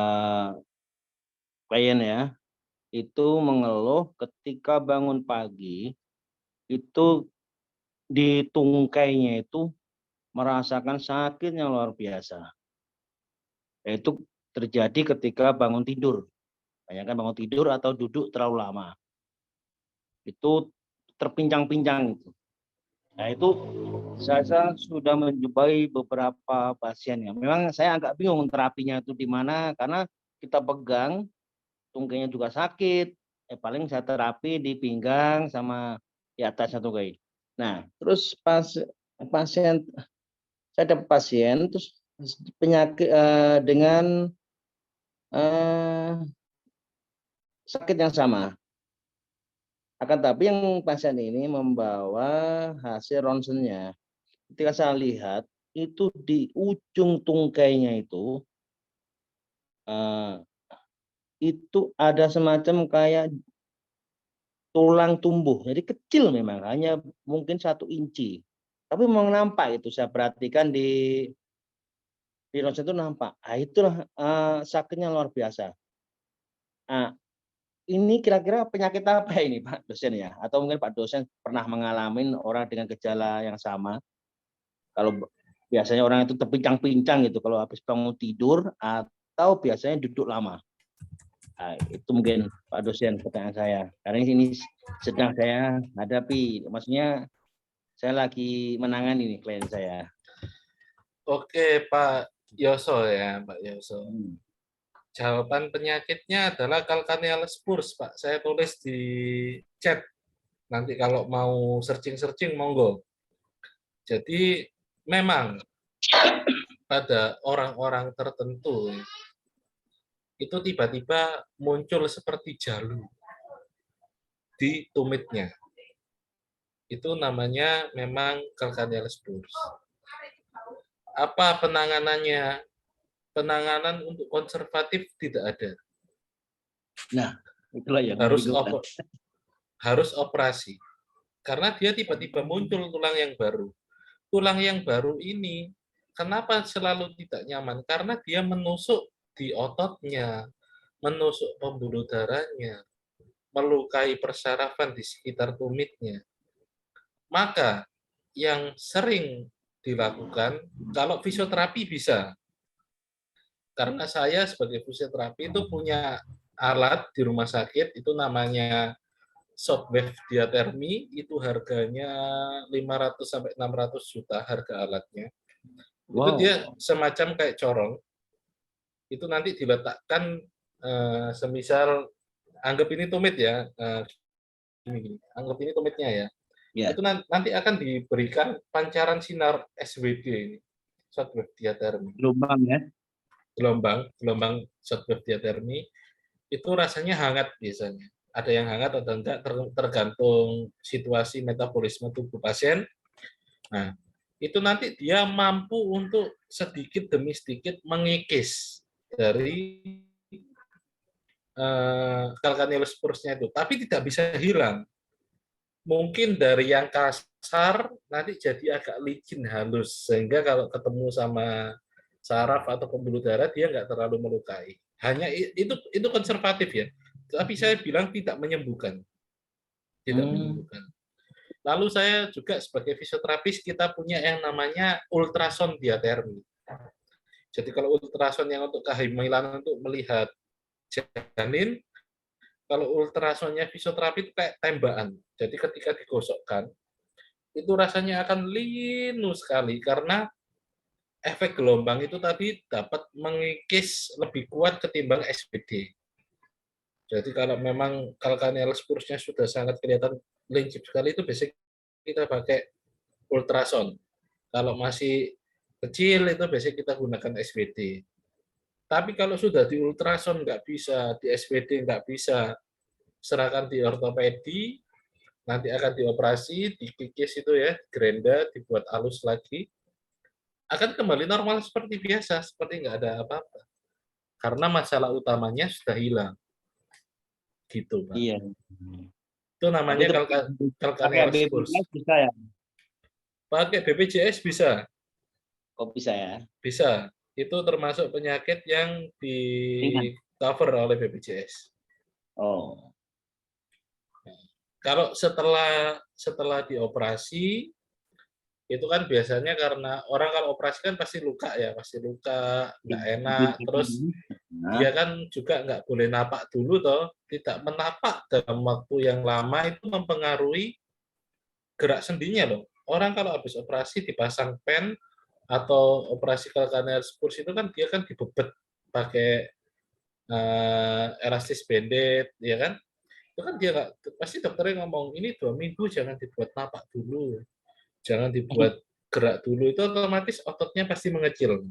klien ya, itu mengeluh ketika bangun pagi itu di tungkainya itu merasakan sakit yang luar biasa. Yaitu terjadi ketika bangun tidur. Bayangkan bangun tidur atau duduk terlalu lama. Itu terpincang-pincang itu. Nah itu saya sudah menjumpai beberapa pasien ya. Memang saya agak bingung terapinya itu di mana, karena kita pegang tungkainya juga sakit. Paling saya terapi di pinggang sama di atasnya tungkai. Nah terus pasien saya ada pasien terus penyakit dengan sakit yang sama. Akan tapi yang pasien ini membawa hasil ronsennya. Ketika saya lihat itu di ujung tungkainya itu ada semacam kayak tulang tumbuh. Jadi kecil memang, hanya mungkin 1 inci. Tapi memang nampak itu, saya perhatikan di ronsen itu nampak. Nah, itulah sakitnya luar biasa. Nah, ini kira-kira penyakit apa ini Pak dosen ya? Atau mungkin Pak dosen pernah mengalami orang dengan gejala yang sama? Kalau biasanya orang itu terpincang-pincang gitu kalau habis bangun tidur atau biasanya duduk lama. Nah, itu mungkin Pak dosen pertanyaan saya. Karena ini sedang saya hadapi. Maksudnya saya lagi menangani nih klien saya. Oke, Pak Yoso ya, Pak Yoso. Jawaban penyakitnya adalah Calcaneal spurs, Pak. Saya tulis di chat. Nanti kalau mau searching-searching, monggo. Jadi memang pada orang-orang tertentu itu tiba-tiba muncul seperti jalu di tumitnya. Itu namanya memang Calcaneal spurs. Apa penanganannya? Penanganan untuk konservatif tidak ada. Nah, itulah yang harus operasi. Karena dia tiba-tiba muncul tulang yang baru. Tulang yang baru ini kenapa selalu tidak nyaman? Karena dia menusuk di ototnya, menusuk pembuluh darahnya, melukai persarafan di sekitar tumitnya. Maka yang sering dilakukan, kalau fisioterapi bisa. Karena saya sebagai fisioterapi itu punya alat di rumah sakit, itu namanya shockwave diathermy, itu harganya 500 sampai 600 juta harga alatnya. Itu dia semacam kayak corong. Itu nanti diletakkan semisal anggap ini tumit ya. Anggap ini tumitnya ya. Itu nanti akan diberikan pancaran sinar SWD ini. Shockwave diathermy. Gelombang ya. Gelombang shockwave diathermy itu rasanya hangat biasanya. Ada yang hangat atau enggak tergantung situasi metabolisme tubuh pasien. Nah, itu nanti dia mampu untuk sedikit demi sedikit mengikis dari Calcaneal spurs-nya itu, tapi tidak bisa hilang. Mungkin dari yang kasar nanti jadi agak licin halus, sehingga kalau ketemu sama saraf atau pembuluh darah dia nggak terlalu melukai. Hanya itu konservatif ya. Tapi saya bilang tidak menyembuhkan. Tidak menyembuhkan. Lalu saya juga sebagai fisioterapis kita punya yang namanya ultrasound diathermy. Jadi kalau ultrasound yang untuk kehamilan untuk melihat janin, kalau ultrasoundnya fisioterapi itu kayak tembakan. Jadi ketika digosokkan, itu rasanya akan linu sekali karena efek gelombang itu tadi dapat mengikis lebih kuat ketimbang SBD. Jadi kalau memang Calcaneal spurs-nya sudah sangat kelihatan lincip sekali, itu biasanya kita pakai ultrasound. Kalau masih kecil itu biasanya kita gunakan SBD. Tapi kalau sudah di ultrasound nggak bisa, di SBD nggak bisa, serahkan di ortopedi, nanti akan dioperasi, dikikis itu ya, gerenda, dibuat halus lagi, akan kembali normal seperti biasa, seperti nggak ada apa-apa. Karena masalah utamanya sudah hilang. Gitu, Pak. Iya. Itu namanya Calcaneal spurs. Bisa ya? Pakai BPJS bisa. Kok bisa ya? Bisa. Itu termasuk penyakit yang di cover oleh BPJS. Oh. Kalau setelah dioperasi, itu kan biasanya karena orang kalau operasi kan pasti luka ya, pasti luka, nggak enak, terus dia kan juga nggak boleh napak dulu toh, tidak menapak dalam waktu yang lama itu mempengaruhi gerak sendinya loh. Orang kalau habis operasi dipasang pen atau operasi Calcaneal spurs itu kan dia kan dibebet pakai elastis banded, ya kan? Itu kan dia nggak, pasti dokternya ngomong ini 2 minggu jangan dibuat napak dulu. Jangan dibuat gerak dulu, itu otomatis ototnya pasti mengecil.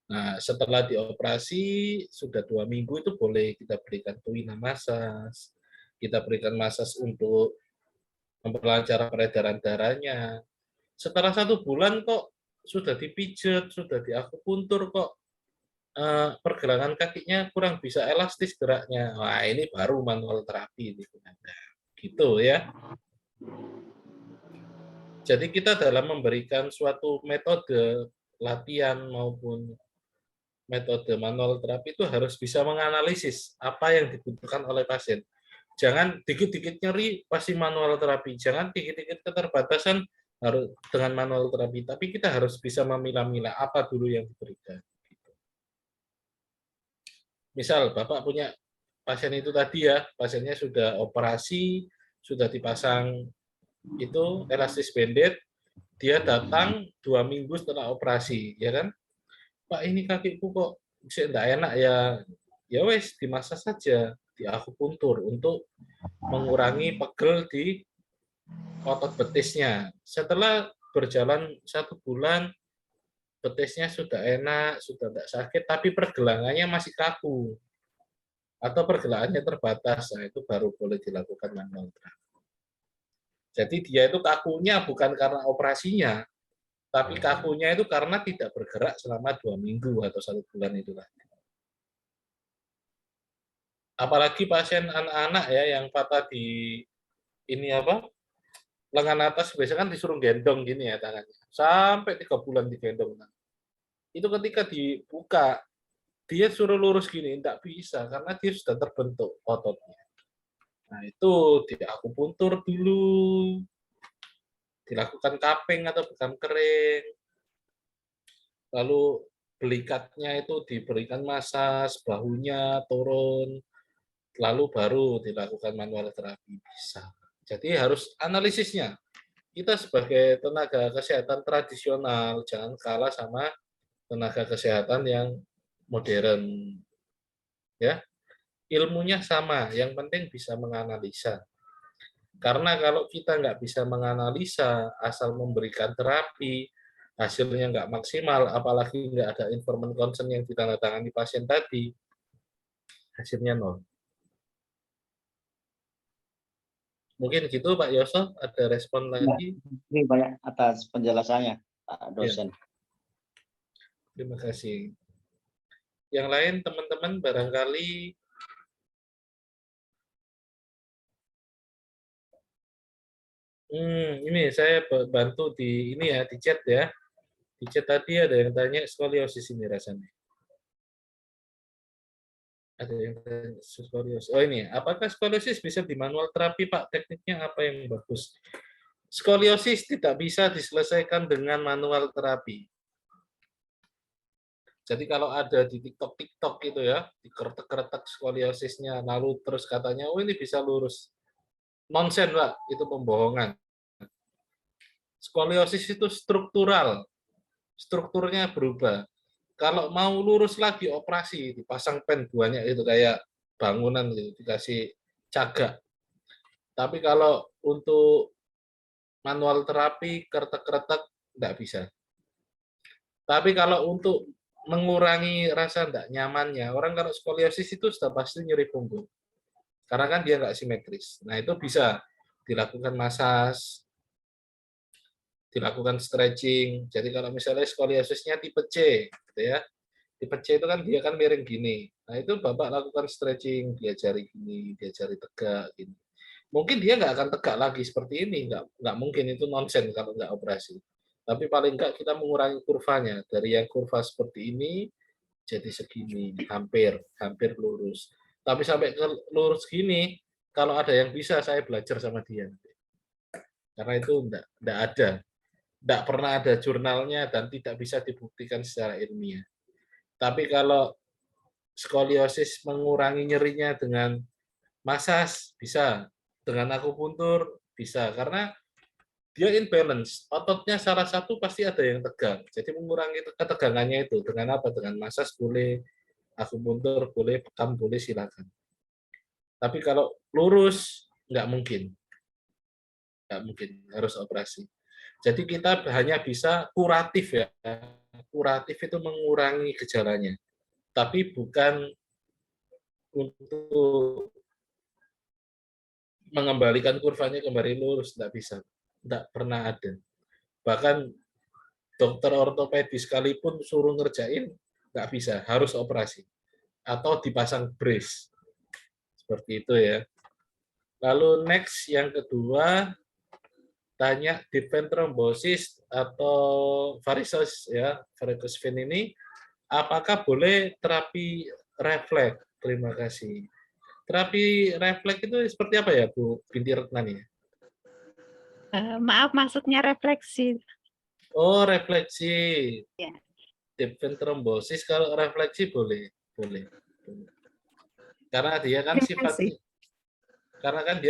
Nah, setelah dioperasi, sudah 2 minggu itu boleh kita berikan tuina massage, kita berikan massage untuk memperlancar peredaran darahnya. Setelah 1 bulan kok sudah dipijat, sudah diakupuntur kok pergelangan kakinya kurang bisa elastis geraknya. Wah, ini baru manual terapi digunakan. Gitu ya. Jadi kita dalam memberikan suatu metode latihan maupun metode manual terapi itu harus bisa menganalisis apa yang dibutuhkan oleh pasien. Jangan dikit-dikit nyeri pasti manual terapi. Jangan dikit-dikit keterbatasan harus dengan manual terapi. Tapi kita harus bisa memilah-milah apa dulu yang diberikan. Misal Bapak punya pasien itu tadi ya, pasiennya sudah operasi, sudah dipasang itu elastis banded, dia datang 2 minggu setelah operasi, ya kan? Pak, ini kakiku kok tidak enak ya. Ya wes, dimasas saja, di akupuntur untuk mengurangi pegel di otot betisnya. Setelah berjalan 1 bulan, betisnya sudah enak, sudah tidak sakit, tapi pergelangannya masih kaku atau pergelakannya terbatas, nah itu baru boleh dilakukan manual terapi. Jadi dia itu kakunya bukan karena operasinya, tapi kakunya itu karena tidak bergerak selama 2 minggu atau 1 bulan itu tadi. Apalagi pasien anak-anak ya yang patah di ini apa lengan atas, biasanya kan disuruh gendong gini ya tangannya, sampai 3 bulan digendong. Itu ketika dibuka, dia suruh lurus gini, tidak bisa, karena dia sudah terbentuk ototnya. Nah, itu diakupuntur dulu, dilakukan cupping atau bekam kering, lalu belikatnya itu diberikan masas, bahunya turun, lalu baru dilakukan manual terapi, bisa. Jadi harus analisisnya. Kita sebagai tenaga kesehatan tradisional, jangan kalah sama tenaga kesehatan yang modern. Ya, ilmunya sama, yang penting bisa menganalisa. Karena kalau kita nggak bisa menganalisa, asal memberikan terapi, hasilnya nggak maksimal, apalagi nggak ada informed consent yang ditandatangani pasien tadi, hasilnya nol. Mungkin gitu Pak Yoso, ada respon lagi? Ini banyak atas penjelasannya, Pak dosen. Ya. Terima kasih. Yang lain teman-teman barangkali ini saya bantu di ini ya, di chat ya. Di chat tadi ada yang tanya skoliosis ini rasanya. Ada yang tanya skoliosis. Oh ini, apakah skoliosis bisa di manual terapi Pak? Tekniknya apa yang bagus? Skoliosis tidak bisa diselesaikan dengan manual terapi. Jadi kalau ada di TikTok itu ya, dikeretek-keretek skoliosisnya, lalu terus katanya, oh ini bisa lurus. Nonsen Pak, itu pembohongan. Skoliosis itu struktural, strukturnya berubah. Kalau mau lurus lagi operasi, dipasang pen banyak itu kayak bangunan gitu, dikasih cagak. Tapi kalau untuk manual terapi, keretek-keretek, nggak bisa. Tapi kalau untuk mengurangi rasa tidak nyamannya, orang kalau skoliosis itu sudah pasti nyeri punggung. Karena kan dia nggak simetris. Nah itu bisa dilakukan masas, dilakukan stretching. Jadi kalau misalnya skoliosisnya tipe C, gitu ya, tipe C itu kan dia kan miring gini. Nah itu Bapak lakukan stretching, diajari gini, diajari tegak, gini. Mungkin dia nggak akan tegak lagi seperti ini, nggak mungkin, itu nonsen kalau nggak operasi. Tapi paling nggak kita mengurangi kurvanya dari yang kurva seperti ini jadi segini, hampir lurus. Tapi sampai ke lurus gini, kalau ada yang bisa saya belajar sama dia. Karena itu enggak ada. Enggak pernah ada jurnalnya dan tidak bisa dibuktikan secara ilmiah. Tapi kalau skoliosis mengurangi nyerinya dengan masas, bisa. Dengan akupuntur, bisa. Karena dia imbalance. Ototnya salah satu pasti ada yang tegang. Jadi mengurangi ketegangannya itu. Dengan apa? Dengan masas boleh, akupuntur boleh, bekam boleh, silakan. Tapi kalau lurus, nggak mungkin. Nggak mungkin, harus operasi. Jadi kita hanya bisa kuratif ya. Kuratif itu mengurangi gejalanya. Tapi bukan untuk mengembalikan kurvanya kembali lurus, nggak bisa. Nggak pernah ada. Bahkan dokter ortopedis sekalipun suruh ngerjain, nggak bisa, harus operasi. Atau dipasang brace. Seperti itu ya. Lalu next yang kedua, tanya deep vein thrombosis atau varices ya, varicose vein ini apakah boleh terapi refleks? Terima kasih. Terapi refleks itu seperti apa ya, Bu Binti Retnani? Maaf, maksudnya refleksi. Oh, refleksi. Ya. Deep vein thrombosis kalau refleksi boleh. Karena dia kan Terima kasih.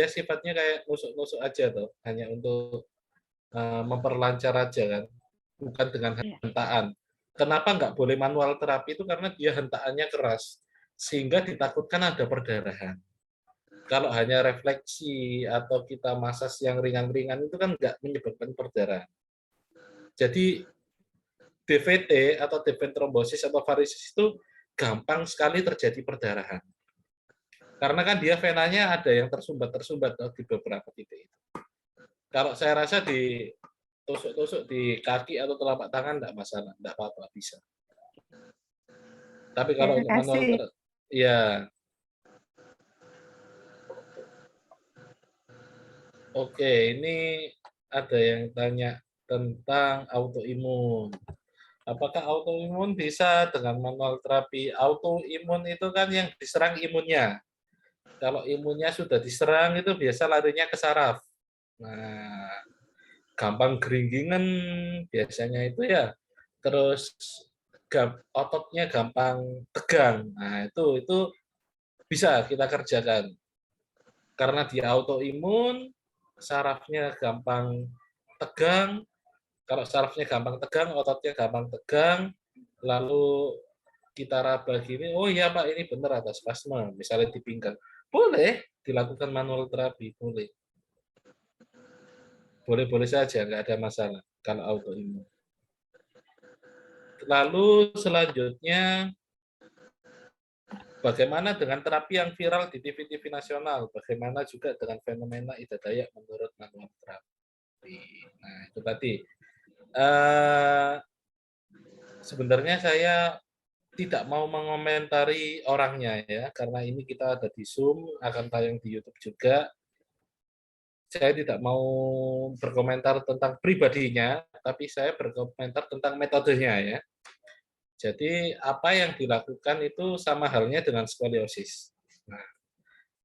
sifatnya kayak nusuk-nusuk aja tuh, hanya untuk memperlancar aja kan, bukan dengan hentaan. Kenapa nggak boleh manual terapi itu karena dia hentaannya keras, sehingga ditakutkan ada perdarahan. Kalau hanya refleksi atau kita masas yang ringan-ringan itu kan nggak menyebabkan perdarahan. Jadi DVT atau deep vein thrombosis atau varises itu gampang sekali terjadi perdarahan. Karena kan dia venanya ada yang tersumbat di beberapa titik itu. Kalau saya rasa ditusuk-tusuk di kaki atau telapak tangan enggak masalah, enggak apa-apa, bisa. Tapi kalau untuk manual ya. Oke, ini ada yang tanya tentang autoimun. Apakah autoimun bisa dengan manual terapi? Autoimun itu kan yang diserang imunnya. Kalau imunnya sudah diserang itu biasa larinya ke saraf. Nah, gampang geringgingan biasanya itu ya. Terus ototnya gampang tegang. Nah, itu bisa kita kerjakan. Karena dia autoimun, sarafnya gampang tegang. Kalau sarafnya gampang tegang, ototnya gampang tegang, lalu kita raba gini, oh iya Pak, ini benar ada spasme, misalnya di pinggang. Boleh dilakukan manual terapi, boleh. Boleh-boleh saja, nggak ada masalah kalau autoimun. Lalu selanjutnya, bagaimana dengan terapi yang viral di TV-TV nasional? Bagaimana juga dengan fenomena Ida Dayak menurut manual terapi? Nah, itu tadi. Sebenarnya saya tidak mau mengomentari orangnya ya, karena ini kita ada di Zoom, akan tayang di YouTube juga. Saya tidak mau berkomentar tentang pribadinya, tapi saya berkomentar tentang metodenya ya. Jadi apa yang dilakukan itu sama halnya dengan skoliosis. Nah,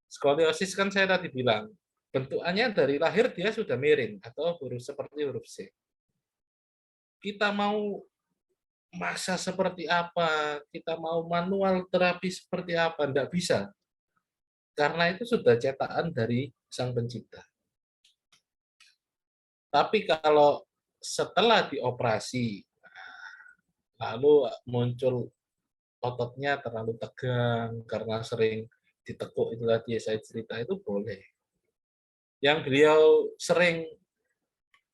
skoliosis kan saya tadi bilang, bentukannya dari lahir dia sudah miring atau seperti huruf C. Kita mau masa seperti apa, kita mau manual terapi seperti apa, enggak bisa. Karena itu sudah cetakan dari Sang Pencipta. Tapi kalau setelah dioperasi, lalu muncul ototnya terlalu tegang karena sering ditekuk itu tadi saya cerita, itu boleh. Yang beliau sering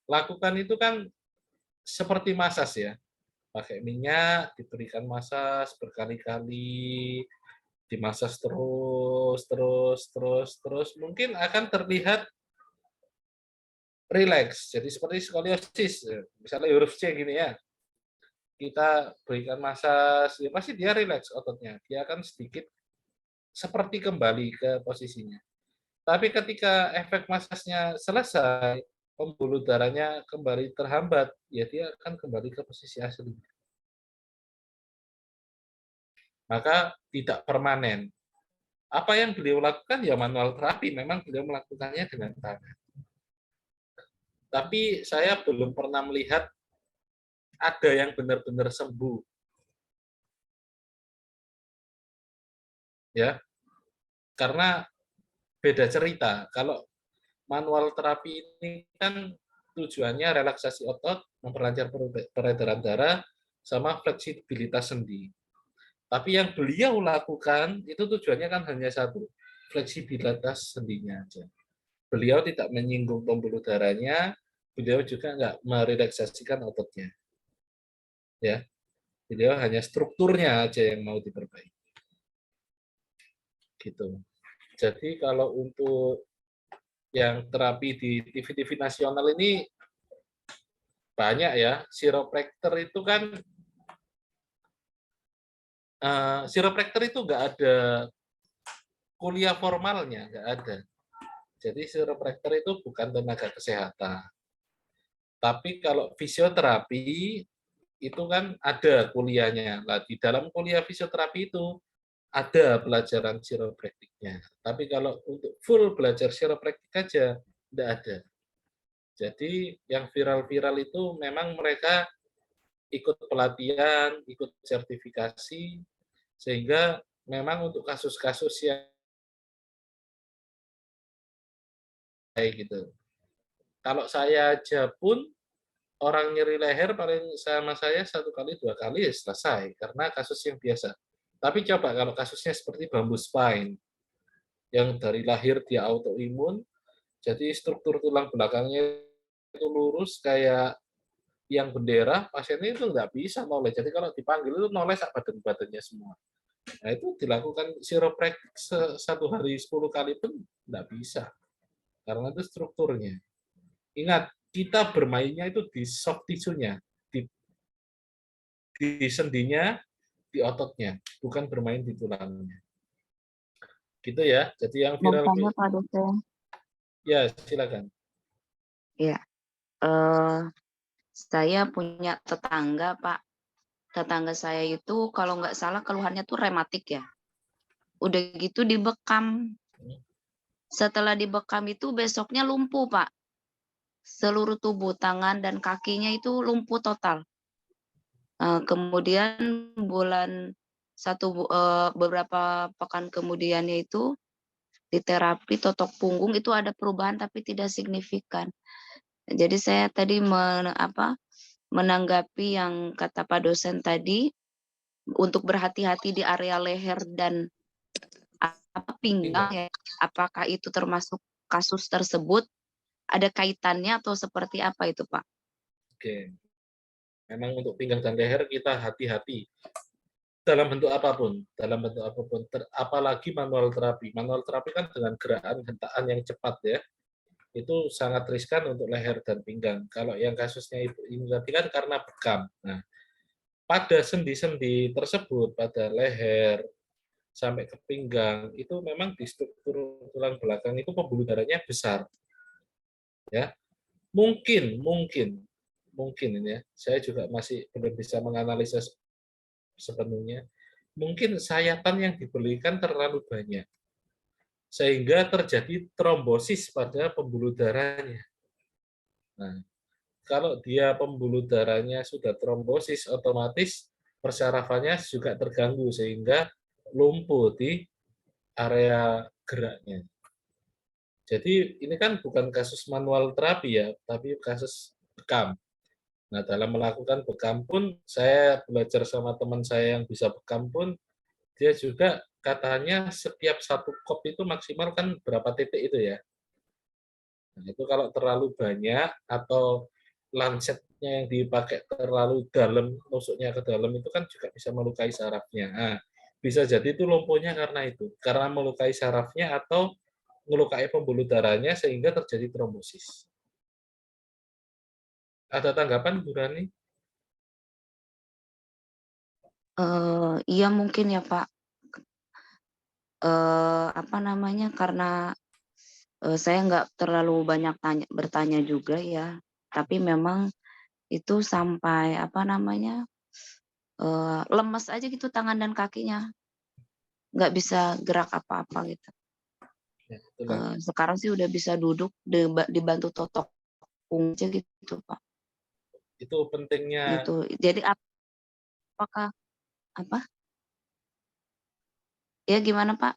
lakukan itu kan seperti masas ya. Pakai minyak, diberikan masas berkali-kali, dimasas terus, mungkin akan terlihat rileks. Jadi seperti skoliosis, misalnya huruf C gini ya, kita berikan masas, ya pasti dia rileks ototnya, dia akan sedikit seperti kembali ke posisinya. Tapi ketika efek masasnya selesai, pembuluh darahnya kembali terhambat, ya dia akan kembali ke posisi asli. Maka tidak permanen. Apa yang beliau lakukan ya manual terapi, memang beliau melakukannya dengan tangan. Tapi saya belum pernah melihat ada yang benar-benar sembuh. Ya. Karena beda cerita. Kalau manual terapi ini kan tujuannya relaksasi otot, memperlancar peredaran darah, sama fleksibilitas sendi. Tapi yang beliau lakukan itu tujuannya kan hanya satu, fleksibilitas sendinya aja. Beliau tidak menyinggung pembuluh darahnya, beliau juga nggak merelaksasikan ototnya. Ya, beliau hanya strukturnya aja yang mau diperbaiki. Gitu. Jadi kalau untuk yang terapi di TV-TV nasional ini banyak ya. Chiropractor itu kan chiropractor itu nggak ada kuliah formalnya, nggak ada. Jadi chiropractor itu bukan tenaga kesehatan. Tapi kalau fisioterapi itu kan ada kuliahnya. Nah, di dalam kuliah fisioterapi itu ada pelajaran chiropraktiknya. Tapi kalau untuk full belajar chiropraktik aja, tidak ada. Jadi yang viral-viral itu memang mereka ikut pelatihan, ikut sertifikasi, sehingga memang untuk kasus-kasus yang kayak gitu. Kalau saya aja pun, orang nyeri leher paling sama saya 1 kali 2 kali ya selesai, karena kasus yang biasa. Tapi coba kalau kasusnya seperti bambu spine, yang dari lahir dia autoimun, jadi struktur tulang belakangnya itu lurus kayak yang bendera, pasiennya itu nggak bisa noleh. Jadi kalau dipanggil itu noleh sak badan-badannya semua. Nah itu dilakukan chiropraktik 1 hari 10 kali pun nggak bisa. Karena itu strukturnya. Ingat, kita bermainnya itu di soft tissue-nya, di sendinya, di ototnya, bukan bermain di tulangnya. Gitu ya. Jadi yang Mau viral. tanya Pak Dosen. Ya, silakan. Ya, saya punya tetangga, Pak. Tetangga saya itu kalau nggak salah keluhannya tuh rematik ya. Udah gitu dibekam. Setelah dibekam itu besoknya lumpuh, Pak. Seluruh tubuh, tangan dan kakinya itu lumpuh total. Kemudian beberapa pekan kemudiannya itu di terapi totok punggung itu ada perubahan tapi tidak signifikan. Jadi saya tadi menanggapi yang kata Pak dosen tadi untuk berhati-hati di area leher dan pinggang ya. Apakah itu termasuk kasus tersebut? Ada kaitannya atau seperti apa itu, Pak? Oke. Memang untuk pinggang dan leher kita hati-hati. Dalam bentuk apapun, apalagi manual terapi. Manual terapi kan dengan gerakan hentakan yang cepat ya. Itu sangat riskan untuk leher dan pinggang. Kalau yang kasusnya ini tadi kan karena bekam. Nah, pada sendi-sendi tersebut, pada leher sampai ke pinggang, itu memang di struktur tulang belakang itu pembuluh darahnya besar. Ya, mungkin ini ya, saya juga masih belum bisa menganalisa sepenuhnya. Mungkin sayatan yang dibelikan terlalu banyak, sehingga terjadi trombosis pada pembuluh darahnya. Nah, kalau dia pembuluh darahnya sudah trombosis, otomatis persarafannya juga terganggu, sehingga lumpuh di area geraknya. Jadi ini kan bukan kasus manual terapi ya, tapi kasus bekam. Nah, dalam melakukan bekam pun, saya belajar sama teman saya yang bisa bekam pun, dia juga katanya setiap 1 kop itu maksimal kan berapa titik itu ya. Nah, itu kalau terlalu banyak atau lancetnya yang dipakai terlalu dalam, nusuknya ke dalam itu kan juga bisa melukai sarafnya. Nah, bisa jadi itu lumpuhnya karena itu, karena melukai sarafnya atau melukai pembuluh darahnya sehingga terjadi trombosis. Ada tanggapan, Bu Rani? Iya mungkin ya Pak. Karena saya nggak terlalu banyak bertanya juga ya. Tapi memang itu sampai lemes aja gitu tangan dan kakinya. Nggak bisa gerak apa-apa gitu. Ya, itulah. Sekarang sih udah bisa duduk dibantu totok punggung aja gitu Pak. Itu pentingnya. Gitu. Jadi apakah ya gimana Pak?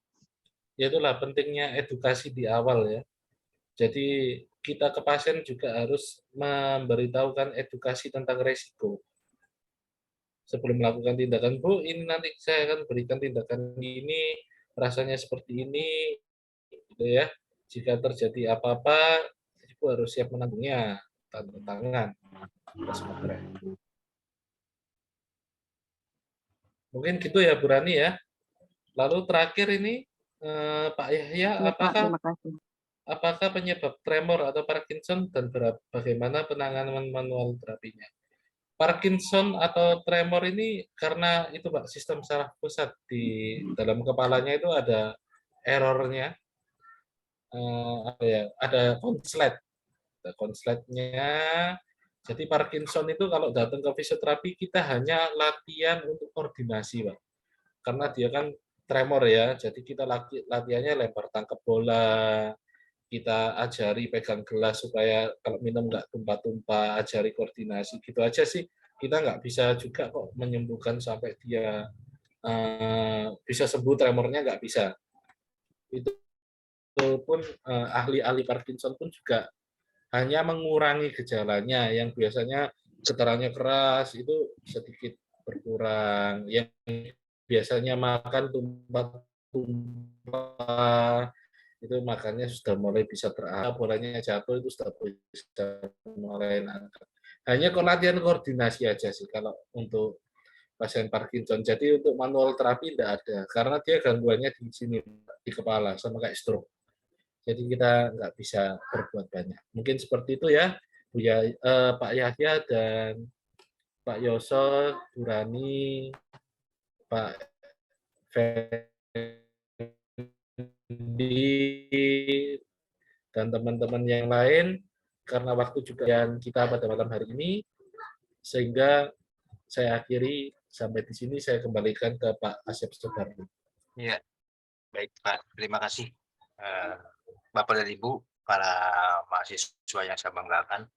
Ya itulah pentingnya edukasi di awal ya. Jadi kita ke pasien juga harus memberitahukan edukasi tentang resiko. Sebelum melakukan tindakan, Bu, ini nanti saya akan berikan tindakan ini, rasanya seperti ini, gitu ya. Jika terjadi apa-apa, Ibu harus siap menanggungnya, tanda tangan. Mungkin gitu ya, Bu Rani ya. Lalu terakhir ini, Pak Yahya, Ya, Pak, terima kasih. apakah penyebab tremor atau Parkinson dan bagaimana penanganan manual terapinya? Parkinson atau tremor ini karena itu Pak, sistem saraf pusat di dalam kepalanya itu ada errornya, ada konslet. Konsletnya Jadi Parkinson itu kalau datang ke fisioterapi kita hanya latihan untuk koordinasi, Pak. Karena dia kan tremor ya, jadi kita latihannya lempar tangkap bola, kita ajari pegang gelas supaya kalau minum nggak tumpah-tumpah, ajari koordinasi, gitu aja sih. Kita nggak bisa juga kok menyembuhkan sampai dia bisa sembuh tremornya, nggak bisa. Itu pun ahli-ahli Parkinson pun juga hanya mengurangi gejalanya yang biasanya getarannya keras itu sedikit berkurang, yang biasanya makan tumpah-tumpah itu makannya sudah mulai bisa teratur, bolanya jatuh itu sudah bisa mulai angkat. Hanya latihan koordinasi aja sih kalau untuk pasien Parkinson. Jadi untuk manual terapi tidak ada karena dia gangguannya di sini, di kepala, sama kayak stroke. Jadi kita nggak bisa berbuat banyak. Mungkin seperti itu ya, Pak Yahya dan Pak Yoso, Bu Rani, Pak Fendi, dan teman-teman yang lain. Karena waktu juga yang kita pada malam hari ini, sehingga saya akhiri sampai di sini. Saya kembalikan ke Pak Asep Sudardi. Iya, baik Pak. Terima kasih Bapak dan Ibu, para mahasiswa yang saya banggakan.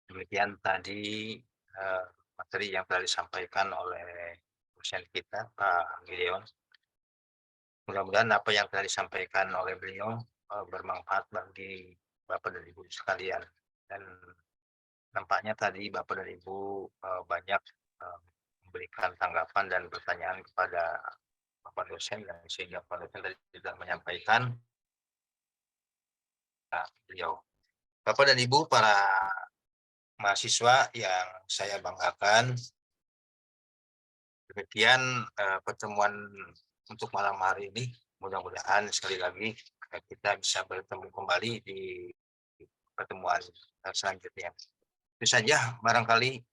Demikian tadi materi yang telah disampaikan oleh dosen kita, Pak Gideon. Mudah-mudahan apa yang telah disampaikan oleh beliau bermanfaat bagi Bapak dan Ibu sekalian. Dan nampaknya tadi Bapak dan Ibu banyak memberikan tanggapan dan pertanyaan kepada Bapak dosen, dan sehingga Pak dosen tadi tidak menyampaikan beliau. Bapak dan Ibu, para mahasiswa yang saya banggakan, demikian pertemuan untuk malam hari ini. Mudah-mudahan sekali lagi kita bisa bertemu kembali di pertemuan selanjutnya. Itu saja barangkali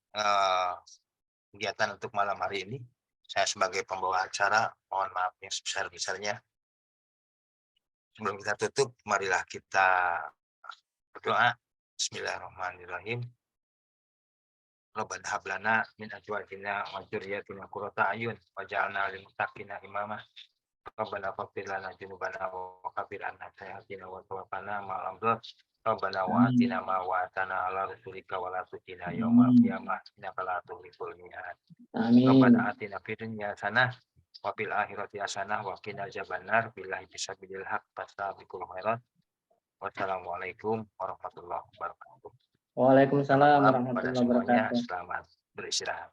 kegiatan untuk malam hari ini. Saya sebagai pembawa acara mohon maaf yang sebesar-besarnya. Sebelum kita tutup, marilah kita berdoa. Bismillahirrahmanirrahim. Rabbana hab lana min azwajina wa dzurriyyatina qurrata a'yun waj'alna lil muttaqina imama. Rabbana faghfir lana dzunubana wa kaffir 'anna sayyi'atina wa tawaffana ma'al abrar. Rabbana wa atina ma wa'adtana 'ala rusulika wa la tukhzina yaumal qiyamah innaka la tukhzil mi'ad. Rabbana atina fid dunya hasanah wa fil akhirati hasanah wa qina adzabannar. Billahi fisabilil haq fastabiqul khairat. Wassalamualaikum warahmatullahi wabarakatuh. Waalaikumsalam Selamat malam kepada warahmatullahi semuanya. wabarakatuh. Selamat beristirahat.